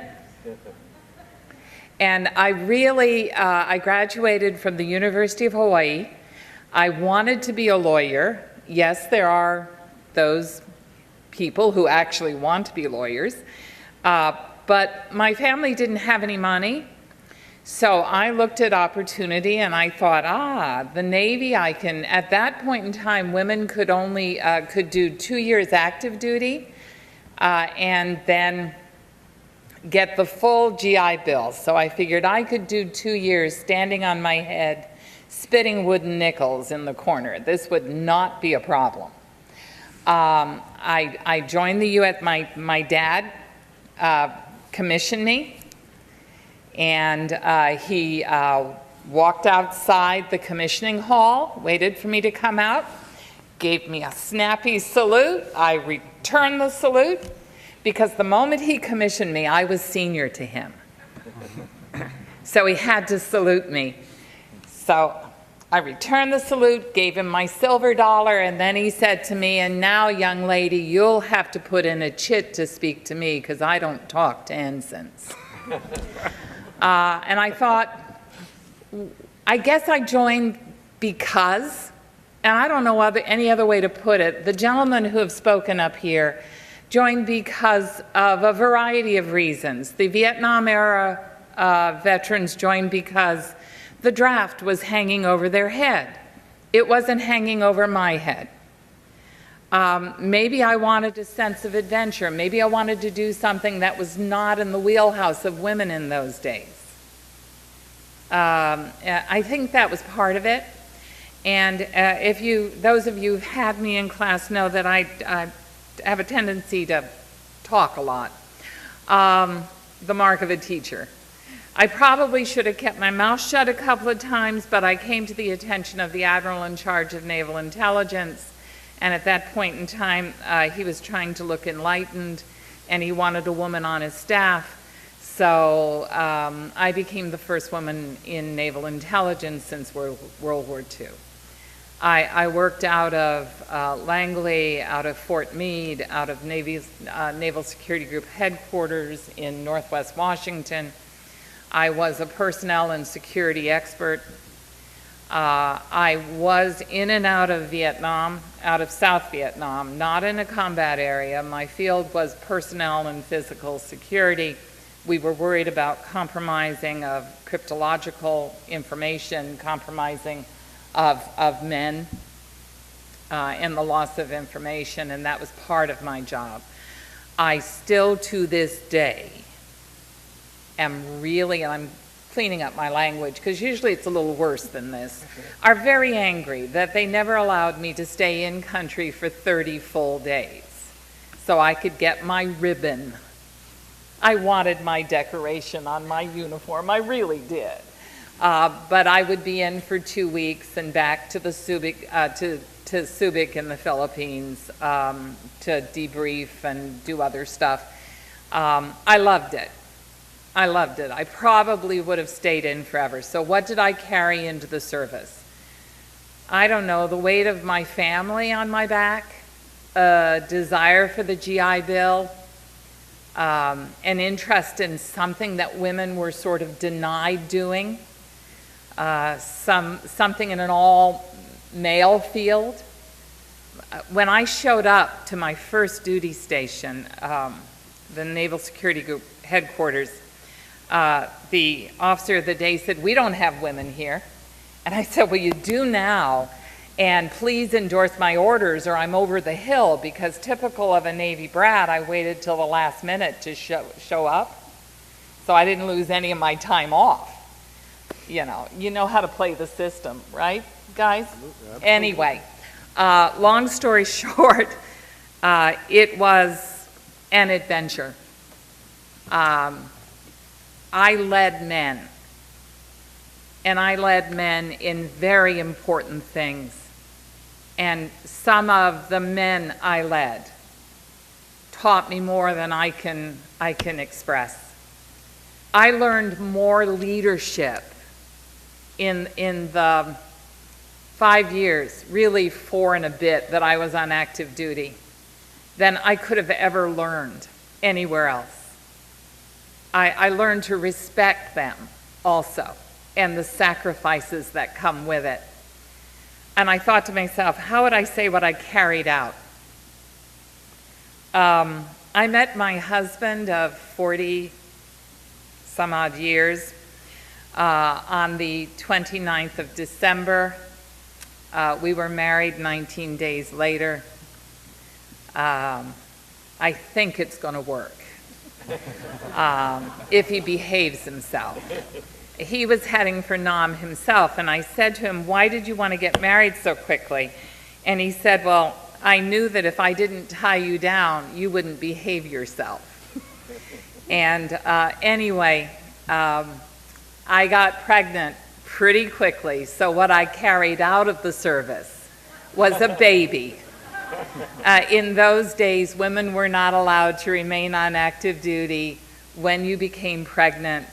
And I graduated from the University of Hawaii. I wanted to be a lawyer. Yes, there are those people who actually want to be lawyers. But my family didn't have any money. So I looked at opportunity and I thought, the Navy, at that point in time, women could only, could do 2 years active duty and then get the full GI Bill. So I figured I could do 2 years standing on my head, spitting wooden nickels in the corner. This would not be a problem. I joined the U.S. My dad commissioned me, and he walked outside the commissioning hall, waited for me to come out, gave me a snappy salute. I returned the salute, because the moment he commissioned me, I was senior to him. So he had to salute me. So I returned the salute, gave him my silver dollar, and then he said to me, and now, young lady, you'll have to put in a chit to speak to me, because I don't talk to ensigns. And I thought, I guess I joined because, and I don't know any other way to put it, the gentlemen who have spoken up here joined because of a variety of reasons. The Vietnam-era veterans joined because the draft was hanging over their head. It wasn't hanging over my head. Maybe I wanted a sense of adventure. Maybe I wanted to do something that was not in the wheelhouse of women in those days. I think that was part of it. And those of you who've had me in class know that I have a tendency to talk a lot. The mark of a teacher. I probably should have kept my mouth shut a couple of times, but I came to the attention of the admiral in charge of naval intelligence, and at that point in time, he was trying to look enlightened, and he wanted a woman on his staff. So I became the first woman in naval intelligence since World War II. I worked out of Langley, out of Fort Meade, out of Naval Security Group headquarters in Northwest Washington. I was a personnel and security expert. I was in and out of Vietnam, out of South Vietnam, not in a combat area. My field was personnel and physical security. We were worried about compromising of cryptological information, compromising of men, and the loss of information, and that was part of my job. I still, to this day, am really, and I'm cleaning up my language, because usually it's a little worse than this, are very angry that they never allowed me to stay in country for 30 full days so I could get my ribbon. I wanted my decoration on my uniform, I really did. But I would be in for 2 weeks and back to the Subic, to Subic in the Philippines to debrief and do other stuff. I loved it. I loved it. I probably would have stayed in forever. So what did I carry into the service? I don't know, the weight of my family on my back, a desire for the GI Bill, an interest in something that women were sort of denied doing, something in an all-male field. When I showed up to my first duty station, the Naval Security Group headquarters, the officer of the day said, "We don't have women here." And I said, "Well, you do now, and please endorse my orders or I'm over the hill," because typical of a Navy brat, I waited till the last minute to show up, so I didn't lose any of my time off. You know how to play the system, right, guys? Absolutely. Anyway, long story short, it was an adventure. I led men, and I led men in very important things. And some of the men I led taught me more than I can express. I learned more leadership in the 5 years, really 4 and a bit, that I was on active duty than I could have ever learned anywhere else. I learned to respect them also, and the sacrifices that come with it. And I thought to myself, how would I say what I carried out? I met my husband of 40 some odd years on the 29th of December. We were married 19 days later. I think it's going to work if he behaves himself. He was heading for Nam himself, and I said to him, "Why did you want to get married so quickly?" And he said, "Well, I knew that if I didn't tie you down, you wouldn't behave yourself." And anyway, I got pregnant pretty quickly, so what I carried out of the service was a baby. In those days, women were not allowed to remain on active duty when you became pregnant.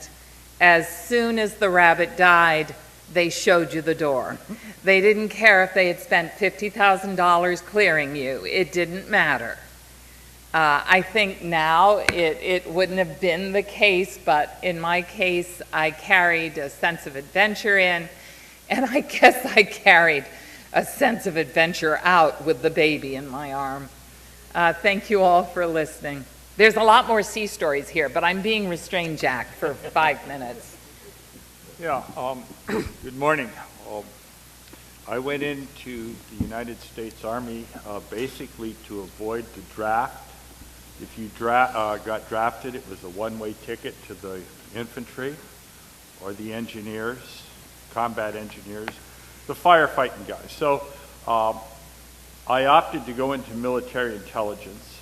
As soon as the rabbit died, they showed you the door. They didn't care if they had spent $50,000 clearing you. It didn't matter. I think now it wouldn't have been the case, but in my case, I carried a sense of adventure in, and I guess I carried a sense of adventure out with the baby in my arm. Thank you all for listening. There's a lot more sea stories here, but I'm being restrained, Jack, for 5 minutes. Yeah, good morning. I went into the United States Army basically to avoid the draft. If you got drafted, it was a one-way ticket to the infantry or the engineers, combat engineers, the firefighting guys. So I opted to go into military intelligence.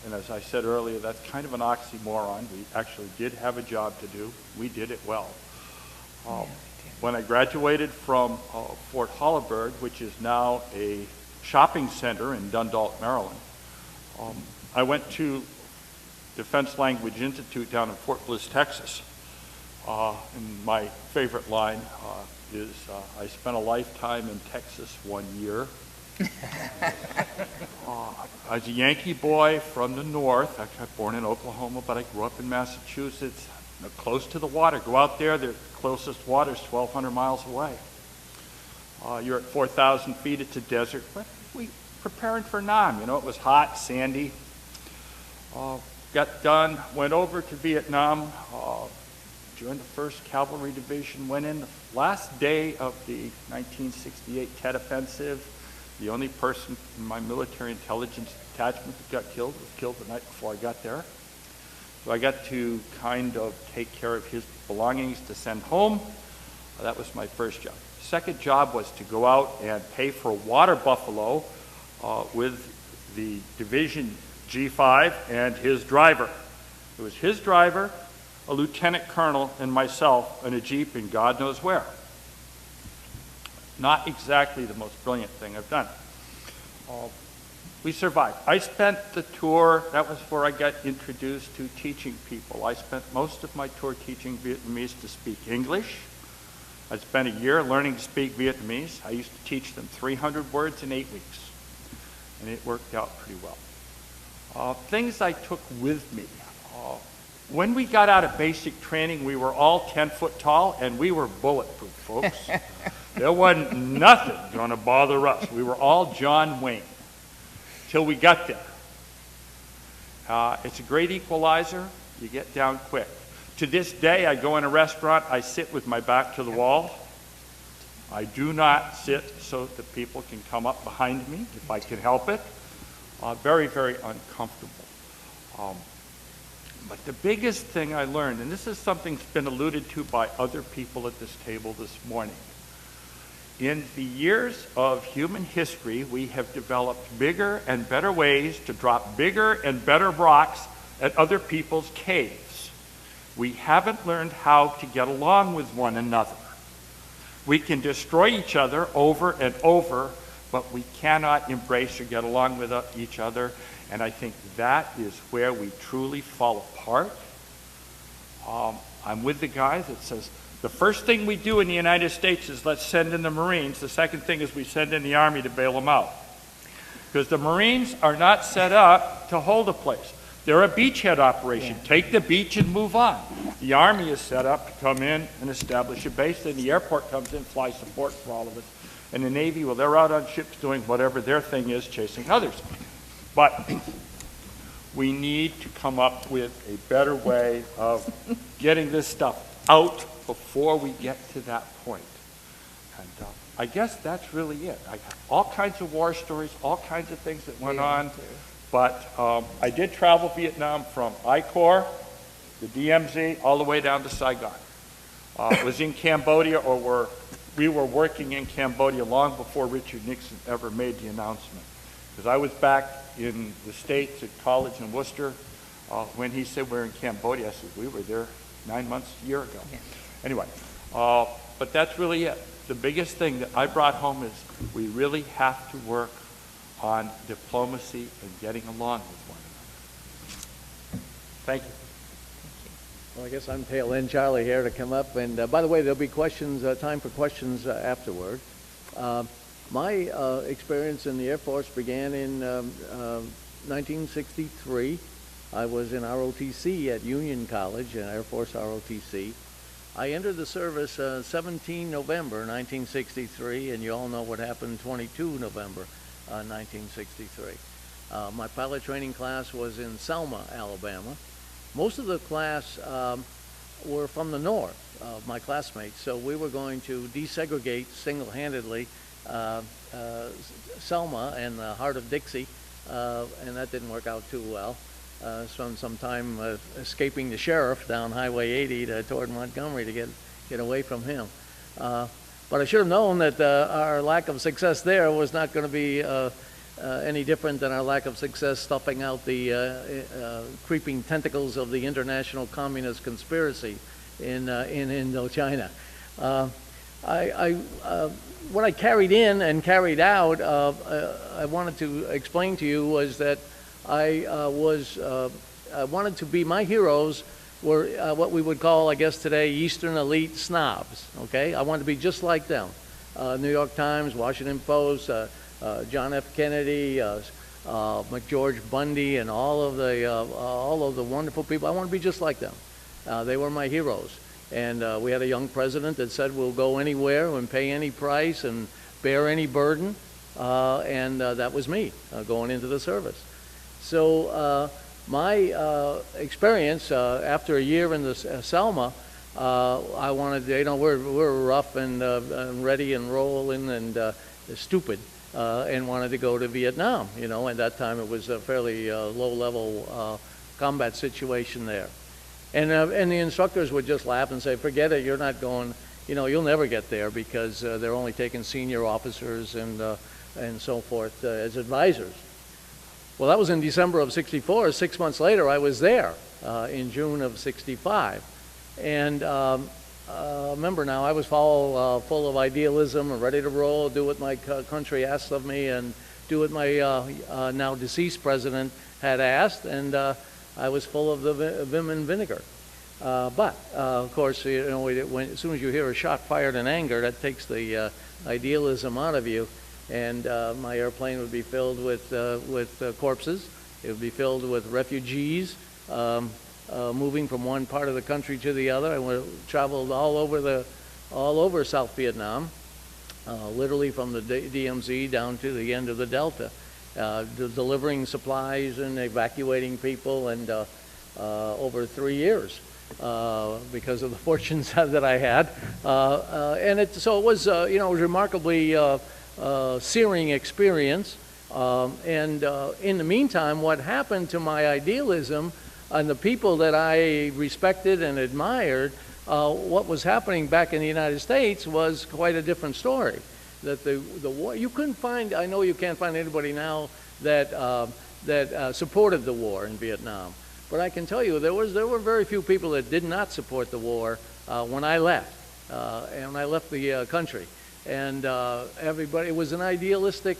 And as I said earlier, that's kind of an oxymoron. We actually did have a job to do. We did it well. When I graduated from Fort Holabird, which is now a shopping center in Dundalk, Maryland, I went to Defense Language Institute down in Fort Bliss, Texas. And my favorite line is, I spent a lifetime in Texas 1 year. I was a Yankee boy from the north. I got born in Oklahoma, but I grew up in Massachusetts, close to the water. Go out there, the closest water is 1,200 miles away. You're at 4,000 feet, it's a desert. But we preparing for Nam, you know, it was hot, sandy. Got done, went over to Vietnam, joined the 1st Cavalry Division, went in the last day of the 1968 Tet Offensive. The only person in my military intelligence detachment that got killed was killed the night before I got there. So I got to kind of take care of his belongings to send home. That was my first job. Second job was to go out and pay for a water buffalo with the Division G5 and his driver. It was his driver, a lieutenant colonel, and myself in a Jeep in God knows where. Not exactly the most brilliant thing I've done. We survived. I spent the tour, that was where I got introduced to teaching people. I spent most of my tour teaching Vietnamese to speak English. I spent a year learning to speak Vietnamese. I used to teach them 300 words in 8 weeks, and it worked out pretty well. Things I took with me. When we got out of basic training, we were all 10 foot tall, and we were bulletproof, folks. There wasn't nothing going to bother us. We were all John Wayne till we got there. It's a great equalizer. You get down quick. To this day, I go in a restaurant, I sit with my back to the wall. I do not sit so that people can come up behind me if I can help it. Very, very uncomfortable. But the biggest thing I learned, and this is something that's been alluded to by other people at this table this morning, in the years of human history, we have developed bigger and better ways to drop bigger and better rocks at other people's caves. We haven't learned how to get along with one another. We can destroy each other over and over, but we cannot embrace or get along with each other. And I think that is where we truly fall apart. I'm with the guy that says, the first thing we do in the United States is let's send in the Marines. The second thing is we send in the Army to bail them out. Because the Marines are not set up to hold a place. They're a beachhead operation. Yeah. Take the beach and move on. The Army is set up to come in and establish a base. Then the airport comes in, fly support for all of us. And the Navy, well, they're out on ships doing whatever their thing is, chasing others. But we need to come up with a better way of getting this stuff out before we get to that point. And I guess that's really it. I got all kinds of war stories, all kinds of things that went on. But I did travel Vietnam from I Corps, the DMZ, all the way down to Saigon. Was in Cambodia, or we were working in Cambodia long before Richard Nixon ever made the announcement. Because I was back in the States at college in Worcester when he said we're in Cambodia. I said, we were there 9 months, a year ago. Yeah. Anyway, but that's really it. The biggest thing that I brought home is we really have to work on diplomacy and getting along with one another. Thank you. Well, I guess I'm tail end Charlie here to come up. And by the way, there'll be questions, time for questions afterward. My experience in the Air Force began in 1963. I was in ROTC at Union College, an Air Force ROTC. I entered the service 17 November 1963, and you all know what happened 22 November 1963. My pilot training class was in Selma, Alabama. Most of the class were from the north, my classmates, so we were going to desegregate single-handedly Selma and the heart of Dixie, and that didn't work out too well. Spent some time escaping the sheriff down Highway 80 toward Montgomery to get away from him. But I should have known that our lack of success there was not going to be any different than our lack of success stuffing out the creeping tentacles of the international communist conspiracy in Indochina. What I carried in and carried out, I wanted to explain to you was that I wanted to be, my heroes were what we would call, I guess today, Eastern elite snobs, okay? I wanted to be just like them. New York Times, Washington Post, John F. Kennedy, McGeorge Bundy, and all of the wonderful people. I want to be just like them. They were my heroes. And we had a young president that said we'll go anywhere and pay any price and bear any burden. And that was me going into the service. So my experience after a year in the Selma, I wanted to, we're rough and ready and rolling and stupid, and wanted to go to Vietnam. At that time it was a fairly low-level combat situation there. And the instructors would just laugh and say, forget it, you're not going, you'll never get there because they're only taking senior officers and so forth as advisors. Well, that was in December of '64. 6 months later, I was there in June of '65. And remember now, I was full of idealism and ready to roll, do what my country asked of me and do what my now deceased president had asked. And I was full of the vim and vinegar. But, of course, as soon as you hear a shot fired in anger, that takes the idealism out of you. And my airplane would be filled with corpses. It would be filled with refugees moving from one part of the country to the other. I traveled all over South Vietnam, literally from the DMZ down to the end of the Delta, delivering supplies and evacuating people, and over 3 years because of the fortunes that I had. So it was, it was remarkably searing experience. In the meantime, what happened to my idealism and the people that I respected and admired, what was happening back in the United States was quite a different story. That the war, you couldn't find, I know you can't find anybody now that supported the war in Vietnam. But I can tell you there were very few people that did not support the war when I left, and when I left the country. And everybody, it was an idealistic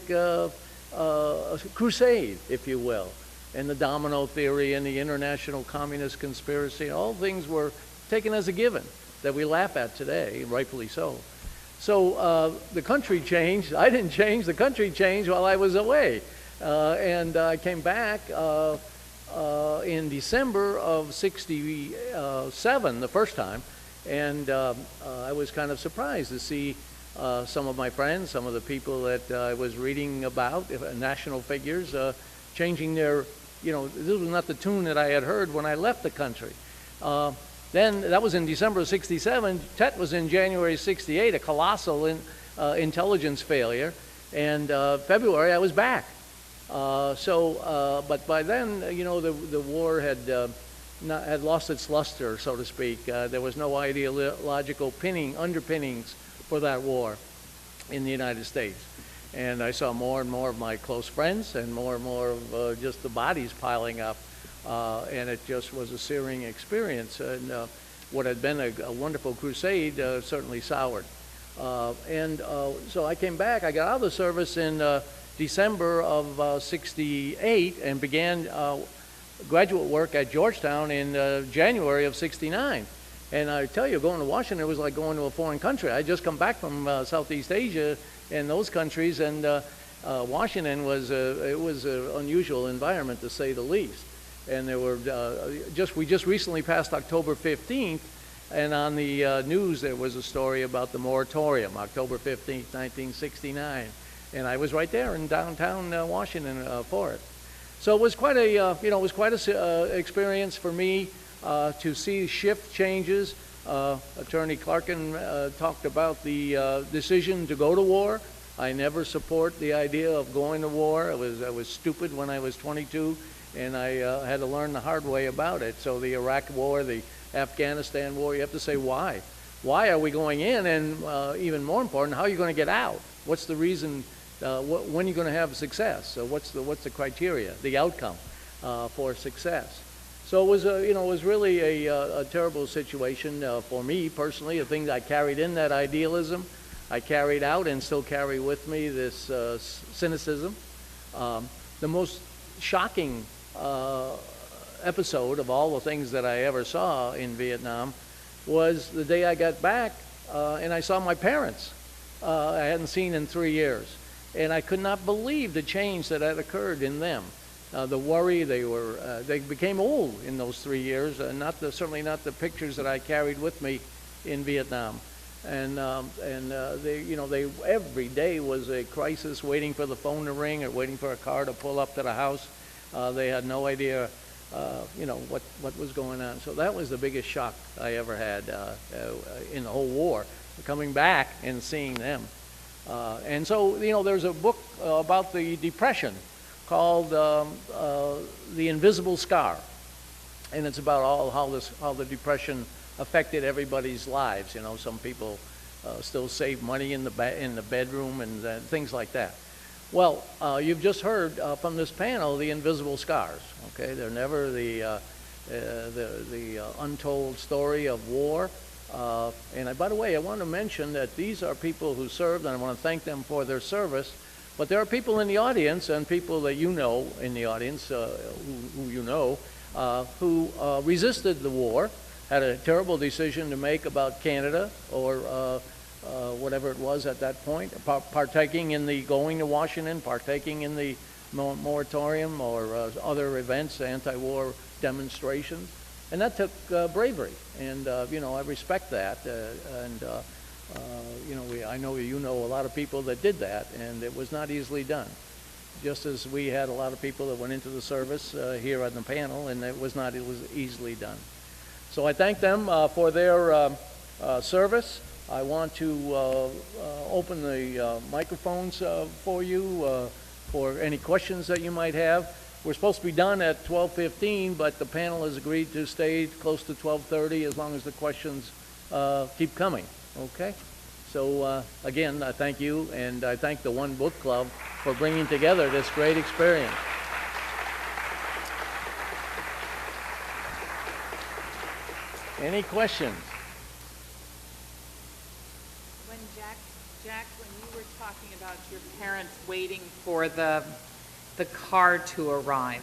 crusade, if you will. And the domino theory and the international communist conspiracy, all things were taken as a given that we laugh at today, rightfully so. So the country changed. I didn't change. The country changed while I was away. And I came back in December of '67, the first time. And I was kind of surprised to see some of my friends, some of the people that I was reading about, national figures, changing their, this was not the tune that I had heard when I left the country. Then, that was in December of '67. Tet was in January '68, a colossal intelligence failure. And February, I was back. But by then, the war had lost its luster, so to speak. There was no ideological underpinnings for that war in the United States. And I saw more and more of my close friends and more of just the bodies piling up. And it just was a searing experience. And what had been a wonderful crusade certainly soured. So I came back. I got out of the service in December of '68 and began graduate work at Georgetown in January of '69. And I tell you, going to Washington was like going to a foreign country. I just come back from Southeast Asia and those countries, and Washington was an unusual environment, to say the least. And there were we just recently passed October 15th, and on the news there was a story about the moratorium, October 15th, 1969, and I was right there in downtown Washington for it. So it was quite a experience for me to see shift changes. Attorney Clarkin talked about the decision to go to war. I never support the idea of going to war. I was stupid when I was 22, and I had to learn the hard way about it. So the Iraq War, the Afghanistan War, you have to say why. Why are we going in? And even more important, how are you going to get out? What's the reason when are you going to have success? What's the criteria, the outcome for success? So it was, it was really a terrible situation for me personally. The things I carried in, that idealism, I carried out and still carry with me this cynicism. The most shocking episode of all the things that I ever saw in Vietnam was the day I got back and I saw my parents I hadn't seen in 3 years. And I could not believe the change that had occurred in them. The worry, they became old in those 3 years, certainly not the pictures that I carried with me in Vietnam. And they every day was a crisis, waiting for the phone to ring or waiting for a car to pull up to the house. They had no idea, what was going on. So that was the biggest shock I ever had in the whole war, coming back and seeing them. And so, there's a book about the Depression called The Invisible Scar. And it's about how the Depression affected everybody's lives. Some people still save money in the bedroom and things like that. Well, you've just heard from this panel the invisible scars. Okay, they're never the untold story of war. And by the way, I want to mention that these are people who served, and I want to thank them for their service. But there are people in the audience, and people that you know in the audience, who you know, who resisted the war, had a terrible decision to make about Canada or whatever it was at that point, partaking in the going to Washington, partaking in the moratorium or other events, anti-war demonstrations. And that took bravery, and I respect that. I know you know a lot of people that did that, and it was not easily done. Just as we had a lot of people that went into the service here on the panel, and it was easily done. So I thank them for their service. I want to open the microphones for you for any questions that you might have. We're supposed to be done at 12:15, but the panel has agreed to stay close to 12:30 as long as the questions keep coming. Okay? So again, I thank you, and I thank the One Book Club for bringing together this great experience. Any questions? When Jack, when you were talking about your parents waiting for the car to arrive,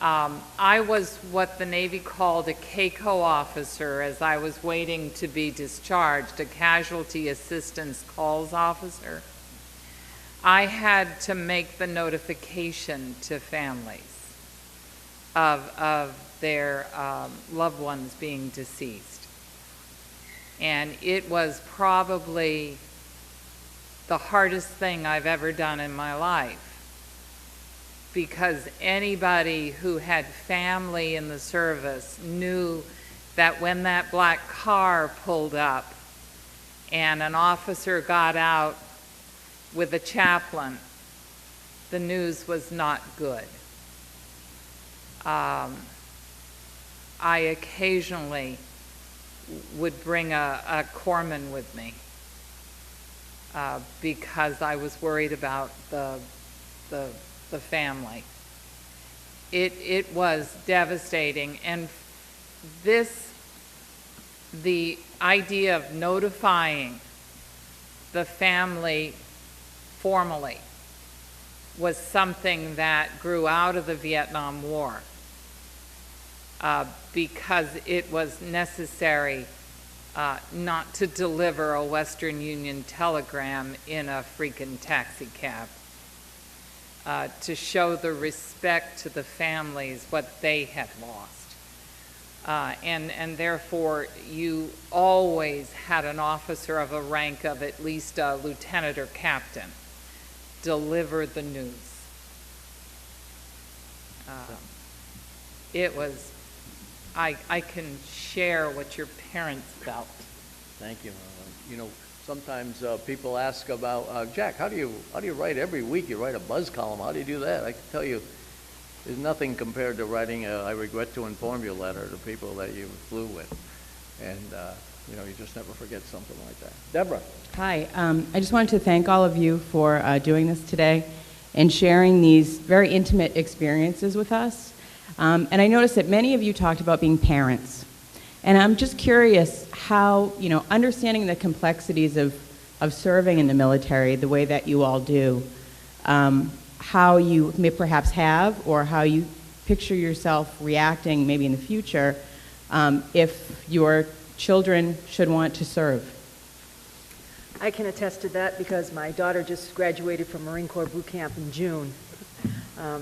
I was what the Navy called a CACO officer as I was waiting to be discharged, a casualty assistance calls officer. I had to make the notification to families of their loved ones being deceased. And it was probably the hardest thing I've ever done in my life, because anybody who had family in the service knew that when that black car pulled up and an officer got out with a chaplain, the news was not good. I occasionally would bring a corpsman with me because I was worried about the family. It was devastating, and the idea of notifying the family formally was something that grew out of the Vietnam War because it was necessary not to deliver a Western Union telegram in a freaking taxi cab. To show the respect to the families, what they had lost. And therefore, you always had an officer of a rank of at least a lieutenant or captain deliver the news. It was, I can share what your parents felt. Thank you. Sometimes people ask about, Jack, how do you write every week? You write a buzz column. How do you do that? I can tell you, there's nothing compared to writing a I regret to inform you letter to people that you flew with. And You just never forget something like that. Deborah. Hi, I just wanted to thank all of you for doing this today and sharing these very intimate experiences with us. And I noticed that many of you talked about being parents. And I'm just curious how, understanding the complexities of serving in the military the way that you all do, how you may perhaps have or how you picture yourself reacting maybe in the future if your children should want to serve. I can attest to that because my daughter just graduated from Marine Corps boot camp in June.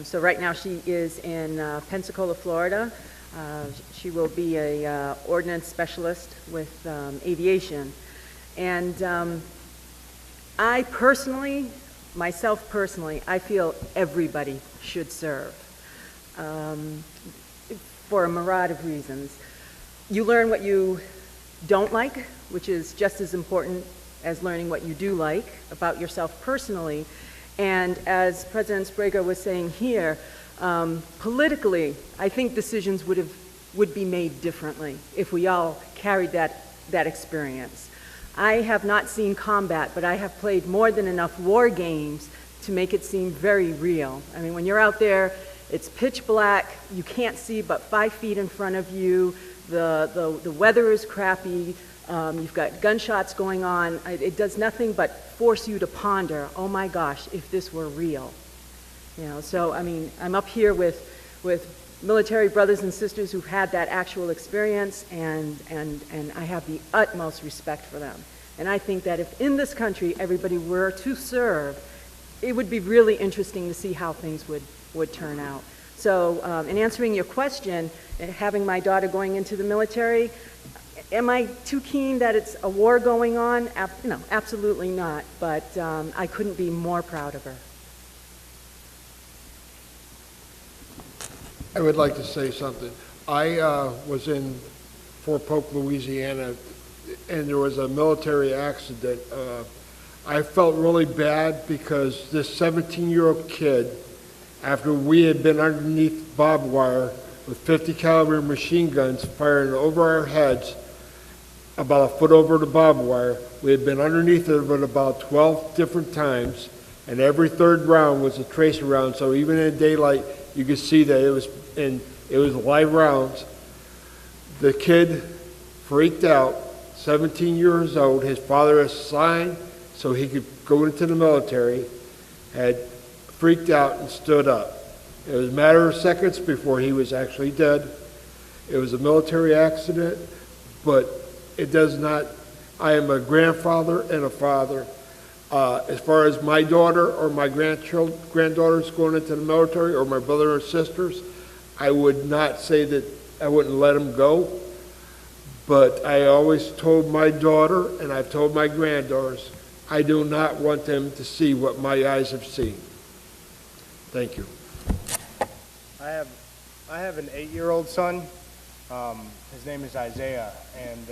So right now she is in Pensacola, Florida. She will be a ordnance specialist with aviation. And I personally, myself personally, I feel everybody should serve for a myriad of reasons. You learn what you don't like, which is just as important as learning what you do like about yourself personally. And as President Sprague was saying here, politically, I think decisions would be made differently if we all carried that experience. I have not seen combat, but I have played more than enough war games to make it seem very real. I mean, when you're out there, it's pitch black, you can't see but 5 feet in front of you, the weather is crappy, you've got gunshots going on. It does nothing but force you to ponder, oh my gosh, if this were real. So I mean, I'm up here with military brothers and sisters who've had that actual experience, and I have the utmost respect for them. And I think that if in this country everybody were to serve, it would be really interesting to see how things would turn out. So in answering your question, having my daughter going into the military, am I too keen that it's a war going on? No, absolutely not. But I couldn't be more proud of her. I would like to say something. I was in Fort Polk, Louisiana, and there was a military accident. I felt really bad because this 17-year-old kid, after we had been underneath barbed wire with 50 caliber machine guns firing over our heads, about a foot over the barbed wire. We had been underneath it about 12 different times, and every third round was a tracer round, so even in daylight you could see that it was live rounds. The kid freaked out, 17 years old. His father assigned so he could go into the military, had freaked out and stood up. It was a matter of seconds before he was actually dead. It was a military accident, but it does not. I am a grandfather and a father. As far as my daughter or my granddaughters going into the military, or my brother or sisters, I would not say that I wouldn't let them go. But I always told my daughter, and I've told my granddaughters, I do not want them to see what my eyes have seen. Thank you. I have an 8-year-old son. His name is Isaiah, and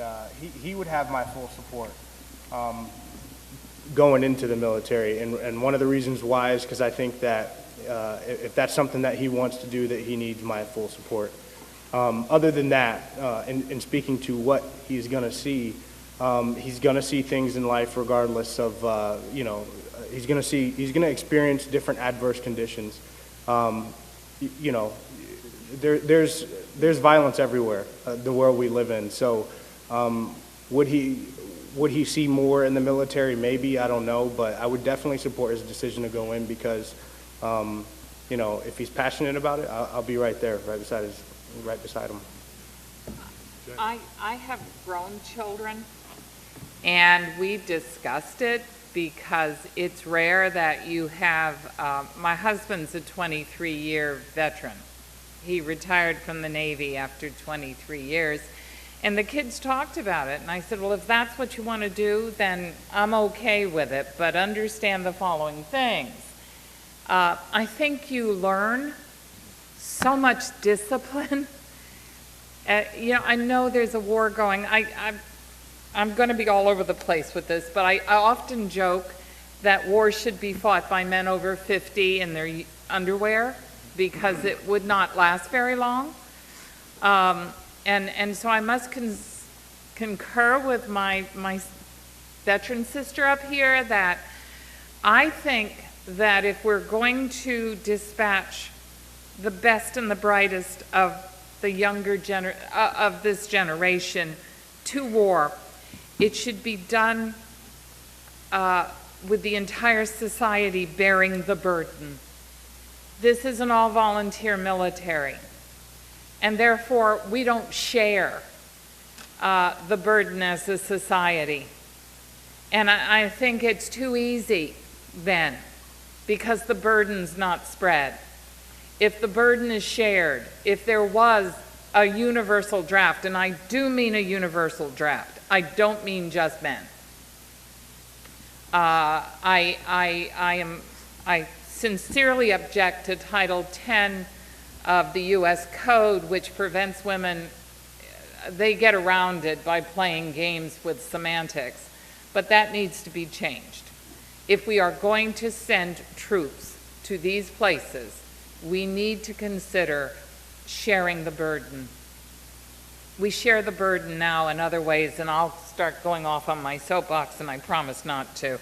he would have my full support going into the military. And one of the reasons why is because I think that if that's something that he wants to do, that he needs my full support. Other than that, in speaking to what he's going to see things in life regardless of, he's going to experience different adverse conditions. There's violence everywhere, the world we live in. So would he see more in the military? Maybe, I don't know, but I would definitely support his decision to go in because, if he's passionate about it, I'll be right there, right beside him. I have grown children, and we discussed it because it's rare that you have, my husband's a 23-year veteran. He retired from the Navy after 23 years. And the kids talked about it. And I said, well, if that's what you want to do, then I'm okay with it. But understand the following things. I think you learn so much discipline. I know there's a war going. I'm going to be all over the place with this, but I often joke that war should be fought by men over 50 in their underwear, because it would not last very long. And so I must concur with my veteran sister up here that I think that if we're going to dispatch the best and the brightest of the younger of this generation to war, it should be done with the entire society bearing the burden. This is an all-volunteer military, and therefore we don't share the burden as a society. And I think it's too easy then, because the burden's not spread. If the burden is shared, if there was a universal draft, and I do mean a universal draft, I don't mean just men. I sincerely object to Title 10 of the U.S. Code, which prevents women, they get around it by playing games with semantics, but that needs to be changed. If we are going to send troops to these places, we need to consider sharing the burden. We share the burden now in other ways, and I'll start going off on my soapbox, and I promise not to,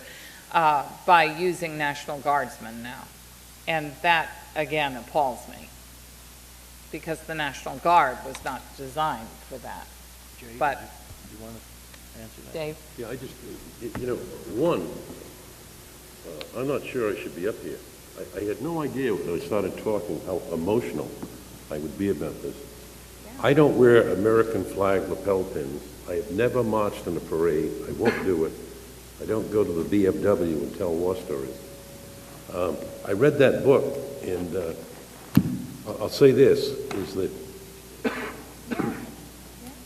by using National Guardsmen now. And that, again, appalls me, because the National Guard was not designed for that. Jay, but, you want to answer that? Dave? Yeah, I just, one, I'm not sure I should be up here. I had no idea when I started talking how emotional I would be about this. Yeah. I don't wear American flag lapel pins. I have never marched in a parade. I won't do it. I don't go to the VFW and tell war stories. I read that book, and I'll say this, is that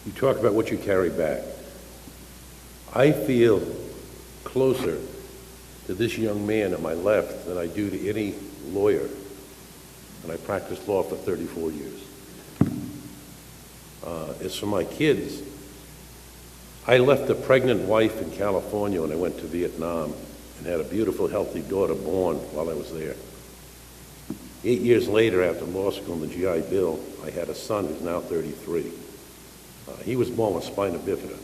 you talk about what you carry back. I feel closer to this young man at my left than I do to any lawyer, and I practiced law for 34 years. As for my kids, I left a pregnant wife in California when I went to Vietnam and had a beautiful, healthy daughter born while I was there. 8 years later, after law school and the GI Bill, I had a son who's now 33. He was born with spina bifida.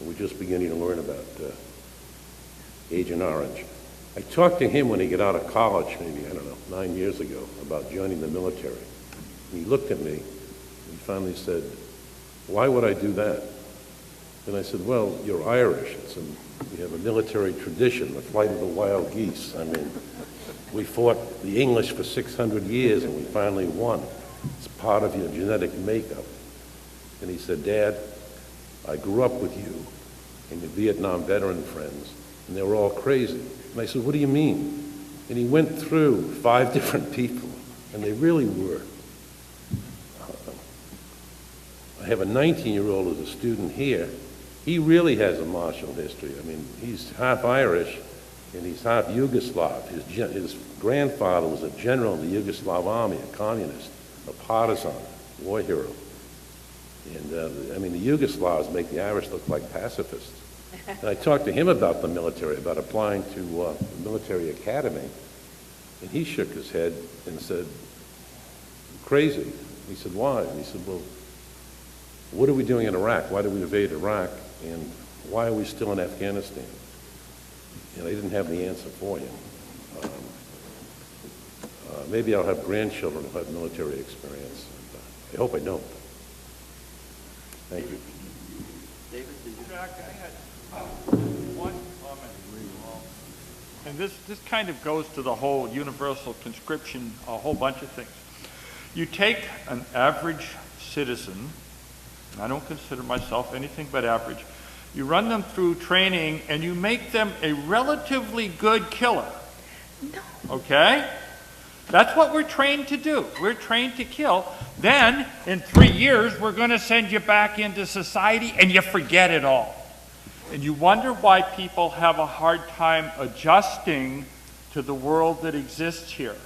We're just beginning to learn about Agent Orange. I talked to him when he got out of college, maybe, 9 years ago, about joining the military. And he looked at me, and he finally said, "Why would I do that?" And I said, "Well, you're Irish. We have a military tradition, the flight of the wild geese. I mean, we fought the English for 600 years, and we finally won. It's part of your genetic makeup." And he said, "Dad, I grew up with you and your Vietnam veteran friends, and they were all crazy." And I said, "What do you mean?" And he went through 5 different people, and they really were. I have a 19-year-old who's a student here. He really has a martial history. I mean, he's half Irish, and he's half Yugoslav. His grandfather was a general in the Yugoslav army, a communist, a partisan, war hero. And, I mean, the Yugoslavs make the Irish look like pacifists. And I talked to him about the military, about applying to the military academy, and he shook his head and said, "Crazy." He said, "Why?" And he said, "Well, what are we doing in Iraq? Why did we invade Iraq? And why are we still in Afghanistan?" And I didn't have the answer for him. Maybe I'll have grandchildren who have military experience. I hope I don't. Thank you. David, Jack, I had one comment. And this kind of goes to the whole universal conscription, a whole bunch of things. You take an average citizen, and I don't consider myself anything but average, you run them through training and you make them a relatively good killer. No. Okay? That's what we're trained to do. We're trained to kill. Then, in 3 years, we're going to send you back into society and you forget it all. And you wonder why people have a hard time adjusting to the world that exists here.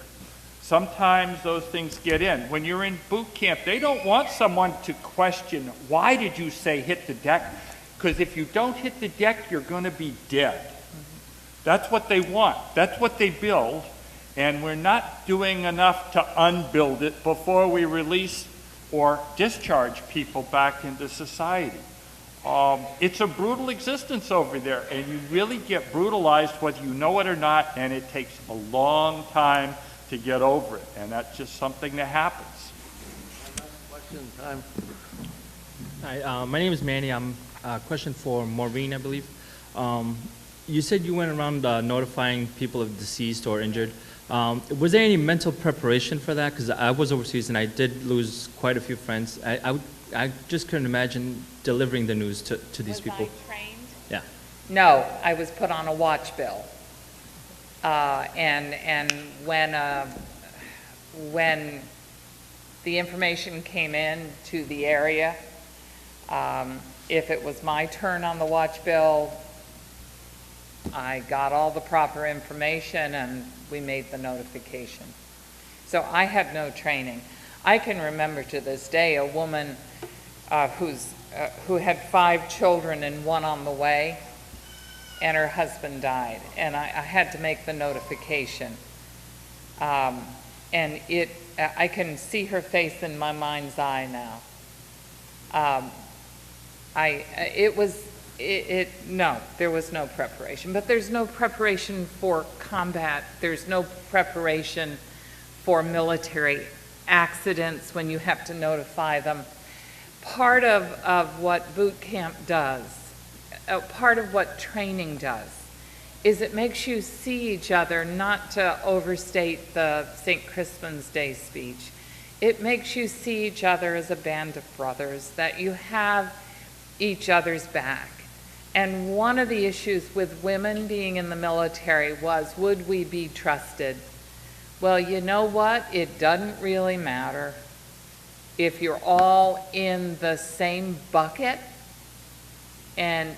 Sometimes those things get in. When you're in boot camp, they don't want someone to question, why did you say hit the deck? Because if you don't hit the deck, you're going to be dead. That's what they want. That's what they build. And we're not doing enough to unbuild it before we release or discharge people back into society. It's a brutal existence over there, and you really get brutalized whether you know it or not, and it takes a long time to get over it, and that's just something that happens. Question time. Hi, my name is Manny. I'm a question for Maureen, I believe. You said you went around notifying people of deceased or injured. Was there any mental preparation for that? Because I was overseas and I did lose quite a few friends. I just couldn't imagine delivering the news to these people. Was I trained? Yeah. No, I was put on a watch bill. And when the information came in to the area, if it was my turn on the watch bill, I got all the proper information and we made the notification. So I had no training. I can remember to this day a woman who had 5 children and one on the way, and her husband died, and I had to make the notification. And I can see her face in my mind's eye now. No, there was no preparation. But there's no preparation for combat. There's no preparation for military accidents when you have to notify them. Part of what boot camp does, part of what training does, is it makes you see each other, not to overstate the St. Crispin's Day speech. It makes you see each other as a band of brothers, that you have each other's back. And one of the issues with women being in the military was, would we be trusted? Well, you know what? It doesn't really matter. If you're all in the same bucket and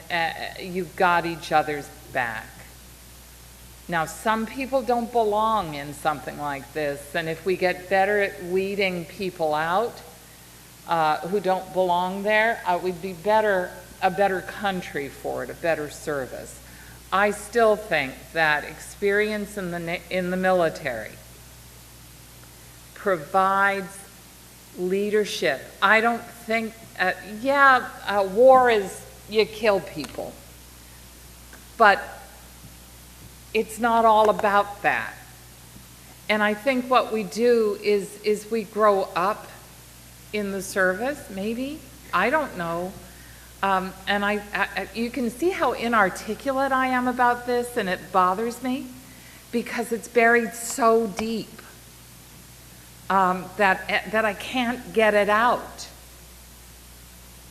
you've got each other's back. Now, some people don't belong in something like this, and if we get better at weeding people out who don't belong there, we'd be a better country for it, a better service. I still think that experience in the military provides leadership. I don't think, war is, you kill people, but it's not all about that. And I think what we do is we grow up in the service, maybe, I don't know. And you can see how inarticulate I am about this, and it bothers me because it's buried so deep that I can't get it out.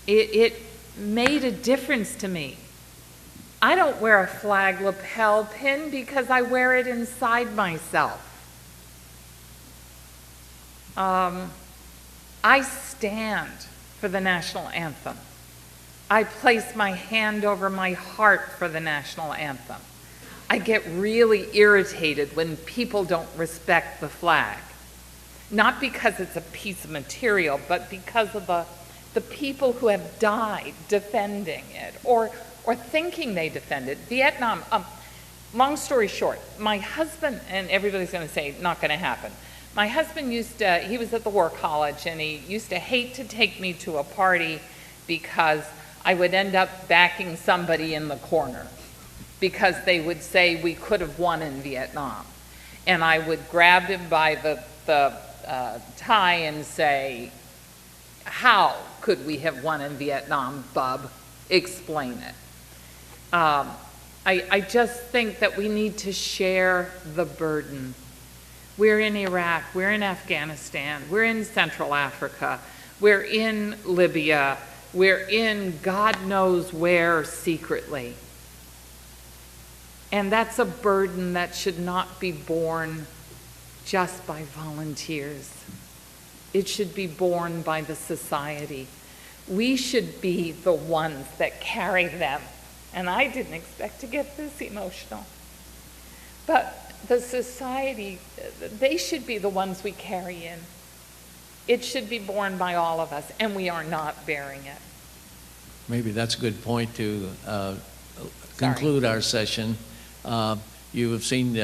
It made a difference to me. I don't wear a flag lapel pin because I wear it inside myself. I stand for the national anthem. I place my hand over my heart for the national anthem. I get really irritated when people don't respect the flag. Not because it's a piece of material, but because of the people who have died defending it or thinking they defended. Vietnam, long story short, my husband, and everybody's going to say, not going to happen. My husband he was at the War College, and he used to hate to take me to a party because I would end up backing somebody in the corner because they would say we could have won in Vietnam. And I would grab him by the tie and say, how could we have won in Vietnam, bub? Explain it. I just think that we need to share the burden. We're in Iraq, we're in Afghanistan, we're in Central Africa, we're in Libya, we're in God knows where secretly. And that's a burden that should not be borne just by volunteers. It should be borne by the society. We should be the ones that carry them. And I didn't expect to get this emotional. But the society, they should be the ones we carry in. It should be borne by all of us, and we are not bearing it. Maybe that's a good point to conclude our session. You have seen,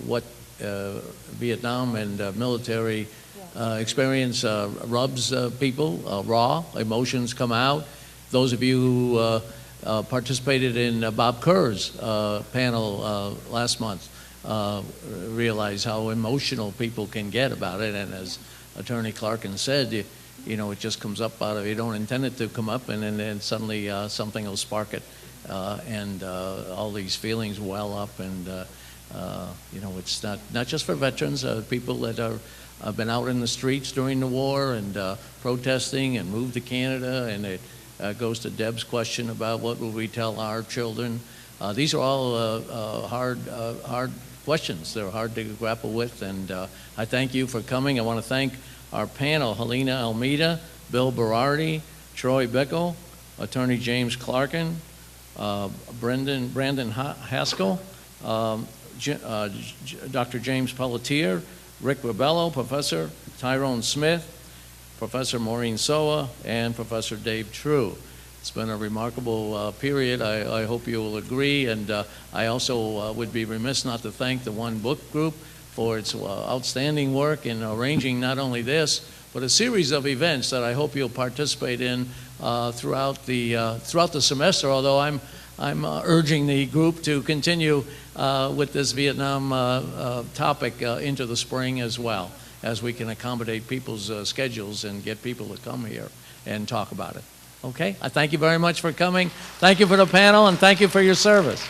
what Vietnam and military experience rubs people raw. Emotions come out. those of you who participated in Bob Kerr's panel last month realize how emotional people can get about it. And as Attorney Clarkin said, you know, it just comes up out of, you don't intend it to come up, and then suddenly something will spark it, and all these feelings well up. And you know, it's not just for veterans, people that have been out in the streets during the war and protesting and moved to Canada, and it goes to Deb's question about what will we tell our children. These are all hard questions. They're hard to grapple with, and I thank you for coming. I want to thank our panel: Helena Almeida, Bill Berardi, Troy Bickle, Attorney James Clarkin, Brandon Haskell, Dr. James Pelletier, Rick Ribello, Professor Tyrone Smith, Professor Maureen Soa, and Professor Dave True. It's been a remarkable period. I hope you will agree, and I also would be remiss not to thank the One Book Group for its outstanding work in arranging not only this, but a series of events that I hope you'll participate in throughout the semester, although I'm urging the group to continue with this Vietnam topic into the spring as well, as we can accommodate people's schedules and get people to come here and talk about it. Okay? I thank you very much for coming. Thank you for the panel, and thank you for your service.